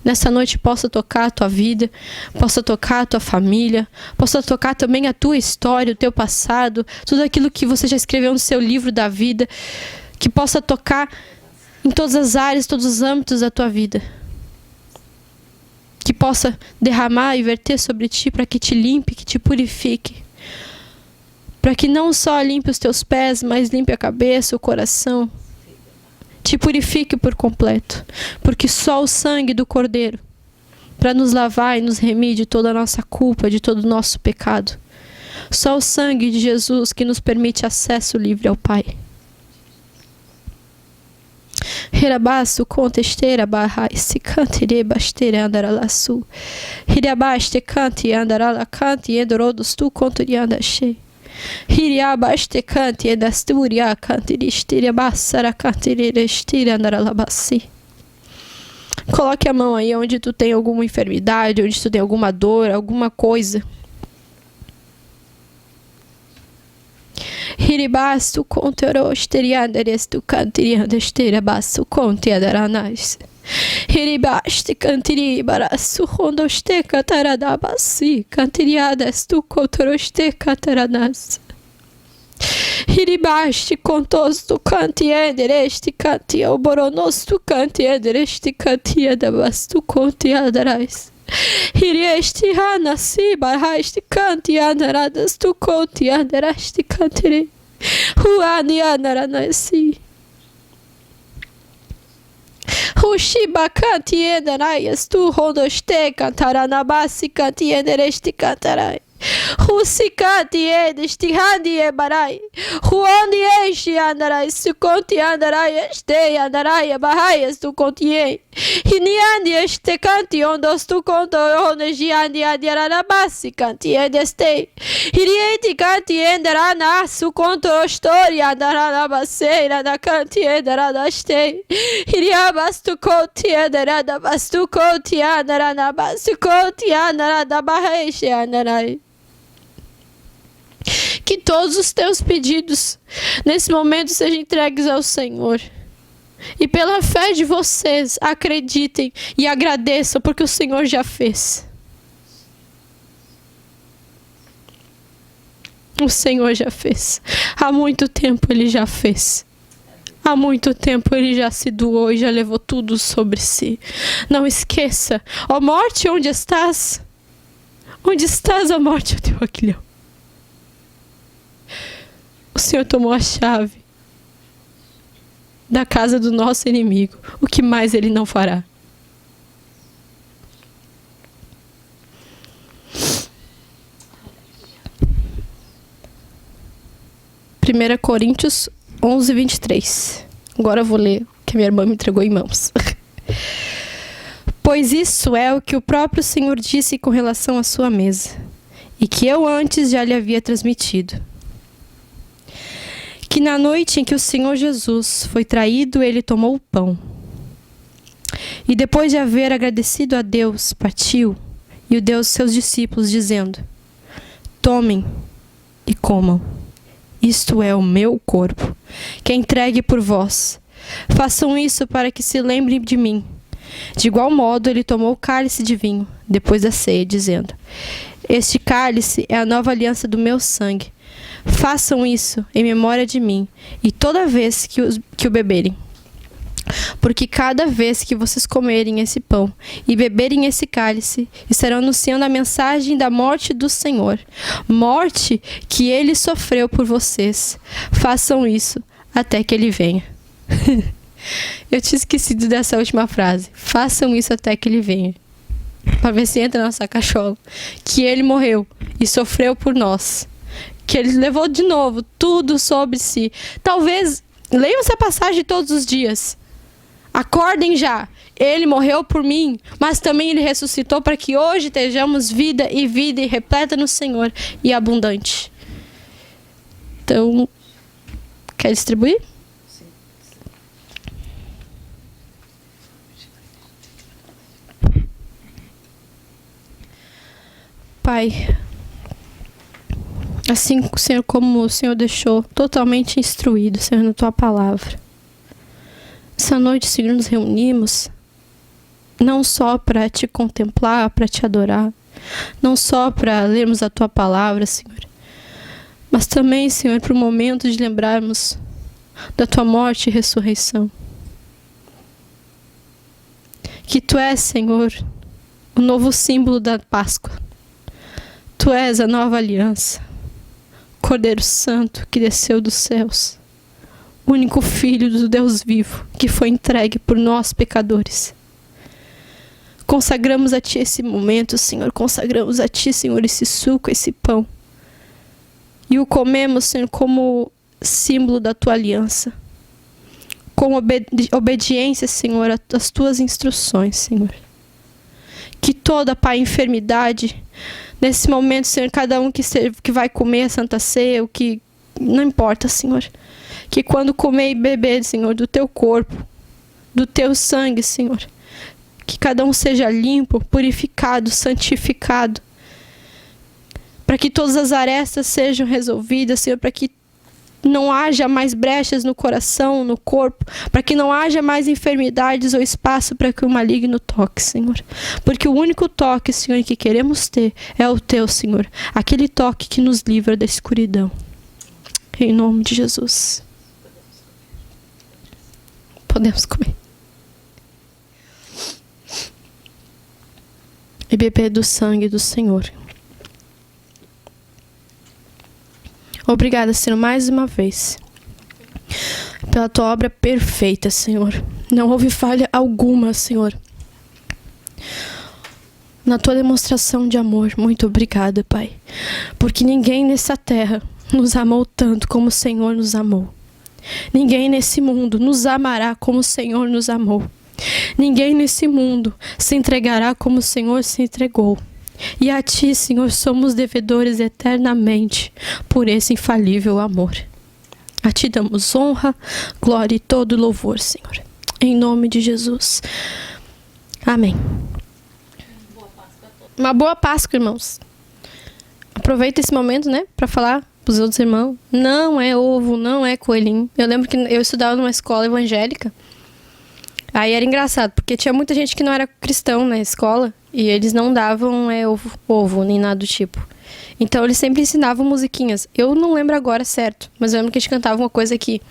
nessa noite possa tocar a tua vida, possa tocar a tua família, possa tocar também a tua história, o teu passado, tudo aquilo que você já escreveu no seu livro da vida, que possa tocar em todas as áreas, todos os âmbitos da tua vida. Que possa derramar e verter sobre ti para que te limpe, que te purifique. Para que não só limpe os teus pés, mas limpe a cabeça, o coração. Te purifique por completo, porque só o sangue do Cordeiro para nos lavar e nos remir de toda a nossa culpa, de todo o nosso pecado. Só o sangue de Jesus que nos permite acesso livre ao Pai. Hirabasu contesteira barra se cante rebasteira andaralaçu. Hirabaste cante andarala cante endorodos tu conturiandache. Hiriabaste cante endasturia cante ristiria bassara cante restiria andaralabassi. Coloque a mão aí onde tu tem alguma enfermidade, onde tu tem alguma dor, alguma coisa. Hiribastu conterosteirianderestu cantiriandesteirabastu conteadaranais. Hiribaste cantiri barasu rondoste cataradabasi cantiriadestu conteroste cataranas. Hiribaste contostu cantiendereste cantia oboronostu cantiendereste cantiadabastu contiadarais. Hirieste hanasi barhaste cantiandaradas tu contiandaraste cantiri. Huaniandaranasi. Hushiba cantiendaraias tu rondoste cantaranabasi cantiendereste cantarai. Husicati edesti handi ebarai. Huandi este andarai su conti andarai este andarai bahaias tu contie. Hiniandi este canti ondos tu conto oneji andi andiarabasi canti edeste. Hirieti canti endarana su conto storia andaranabaseira da canti endaradaste. Hiriabas tu conti endaradabas tu conti andaranabas tu conti andaradabahaixe andarai. Que todos os teus pedidos nesse momento sejam entregues ao Senhor. E pela fé de vocês, acreditem e agradeçam, porque o Senhor já fez. O Senhor já fez. Há muito tempo Ele já fez. Há muito tempo Ele já se doou e já levou tudo sobre si. Não esqueça. Ó morte, onde estás? Onde estás, ó morte, o teu aguilhão? O Senhor tomou a chave da casa do nosso inimigo. O que mais Ele não fará? Primeira Coríntios 11, 23. Agora eu vou ler o que a minha irmã me entregou em mãos. Pois isso é o que o próprio Senhor disse com relação à sua mesa, e que eu antes já lhe havia transmitido. Que na noite em que o Senhor Jesus foi traído, Ele tomou o pão. E depois de haver agradecido a Deus, partiu e o deu aos seus discípulos, dizendo: tomem e comam. Isto é o meu corpo, que é entregue por vós. Façam isso para que se lembrem de mim. De igual modo, Ele tomou o cálice de vinho, depois da ceia, dizendo: este cálice é a nova aliança do meu sangue. Façam isso em memória de mim, e toda vez que o beberem. Porque cada vez que vocês comerem esse pão e beberem esse cálice, estarão anunciando a mensagem da morte do Senhor. Morte que Ele sofreu por vocês. Façam isso até que Ele venha. Eu tinha esquecido dessa última frase. Façam isso até que Ele venha. Para ver se entra na nossa cachola. Que Ele morreu e sofreu por nós. Que Ele levou de novo tudo sobre si. Talvez leiam essa passagem todos os dias. Acordem já. Ele morreu por mim, mas também Ele ressuscitou para que hoje tenhamos vida e repleta no Senhor e abundante. Então, quer distribuir? Sim. Pai, assim, Senhor, como o Senhor deixou totalmente instruído, Senhor, na Tua palavra. Essa noite, Senhor, nos reunimos não só para Te contemplar, para Te adorar, não só para lermos a Tua palavra, Senhor, mas também, Senhor, para o momento de lembrarmos da Tua morte e ressurreição. Que Tu és, Senhor, o novo símbolo da Páscoa. Tu és a nova aliança, Cordeiro Santo que desceu dos céus, o único Filho do Deus vivo que foi entregue por nós pecadores. Consagramos a Ti esse momento, Senhor. Consagramos a Ti, Senhor, esse suco, esse pão. E o comemos, Senhor, como símbolo da Tua aliança. Com obediência, Senhor, às Tuas instruções, Senhor. Que toda, Pai, enfermidade, nesse momento, Senhor, cada um que vai comer a Santa Ceia, o que não importa, Senhor. Que quando comer e beber, Senhor, do Teu corpo, do Teu sangue, Senhor, que cada um seja limpo, purificado, santificado, para que todas as arestas sejam resolvidas, Senhor, para que não haja mais brechas no coração, no corpo, para que não haja mais enfermidades ou espaço para que o maligno toque, Senhor. Porque o único toque, Senhor, que queremos ter é o Teu, Senhor. Aquele toque que nos livra da escuridão. Em nome de Jesus. Podemos comer. E beber do sangue do Senhor. Obrigada, Senhor, mais uma vez, pela Tua obra perfeita, Senhor. Não houve falha alguma, Senhor. Na Tua demonstração de amor, muito obrigada, Pai. Porque ninguém nessa terra nos amou tanto como o Senhor nos amou. Ninguém nesse mundo nos amará como o Senhor nos amou. Ninguém nesse mundo se entregará como o Senhor se entregou. E a Ti, Senhor, somos devedores eternamente por esse infalível amor. A Ti damos honra, glória e todo louvor, Senhor. Em nome de Jesus. Amém. Uma boa Páscoa, irmãos. Aproveita esse momento, né, para falar para os outros irmãos. Não é ovo, não é coelhinho. Eu lembro que eu estudava numa escola evangélica. Aí era engraçado, porque tinha muita gente que não era cristão na escola. E eles não davam ovo, nem nada do tipo. Então eles sempre ensinavam musiquinhas. Eu não lembro agora certo, mas eu lembro que a gente cantava uma coisa aqui.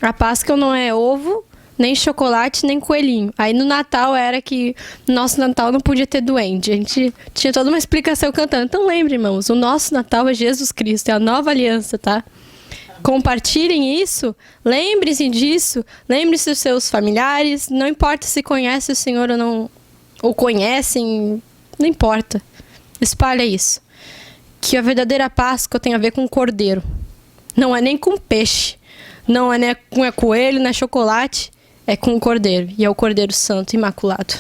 A Páscoa não é ovo, nem chocolate, nem coelhinho. Aí no Natal era que nosso Natal não podia ter duende. A gente tinha toda uma explicação cantando. Então lembre, irmãos, o nosso Natal é Jesus Cristo, é a nova aliança, tá? Compartilhem isso, lembre-se disso, lembre-se dos seus familiares, não importa se conhece o Senhor ou não, ou conhecem, não importa. Espalha isso. Que a verdadeira Páscoa tem a ver com cordeiro. Não é nem com peixe. Não é nem com coelho, não é chocolate. É com o cordeiro. E é o Cordeiro Santo, Imaculado.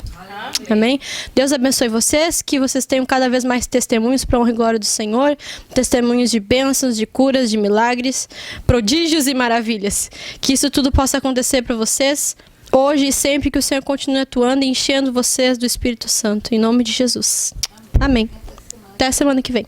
Amém? Deus abençoe vocês. Que vocês tenham cada vez mais testemunhos para a honra e glória do Senhor. Testemunhos de bênçãos, de curas, de milagres, prodígios e maravilhas. Que isso tudo possa acontecer para vocês hoje e sempre, que o Senhor continue atuando e enchendo vocês do Espírito Santo. Em nome de Jesus. Amém. Até a semana que vem.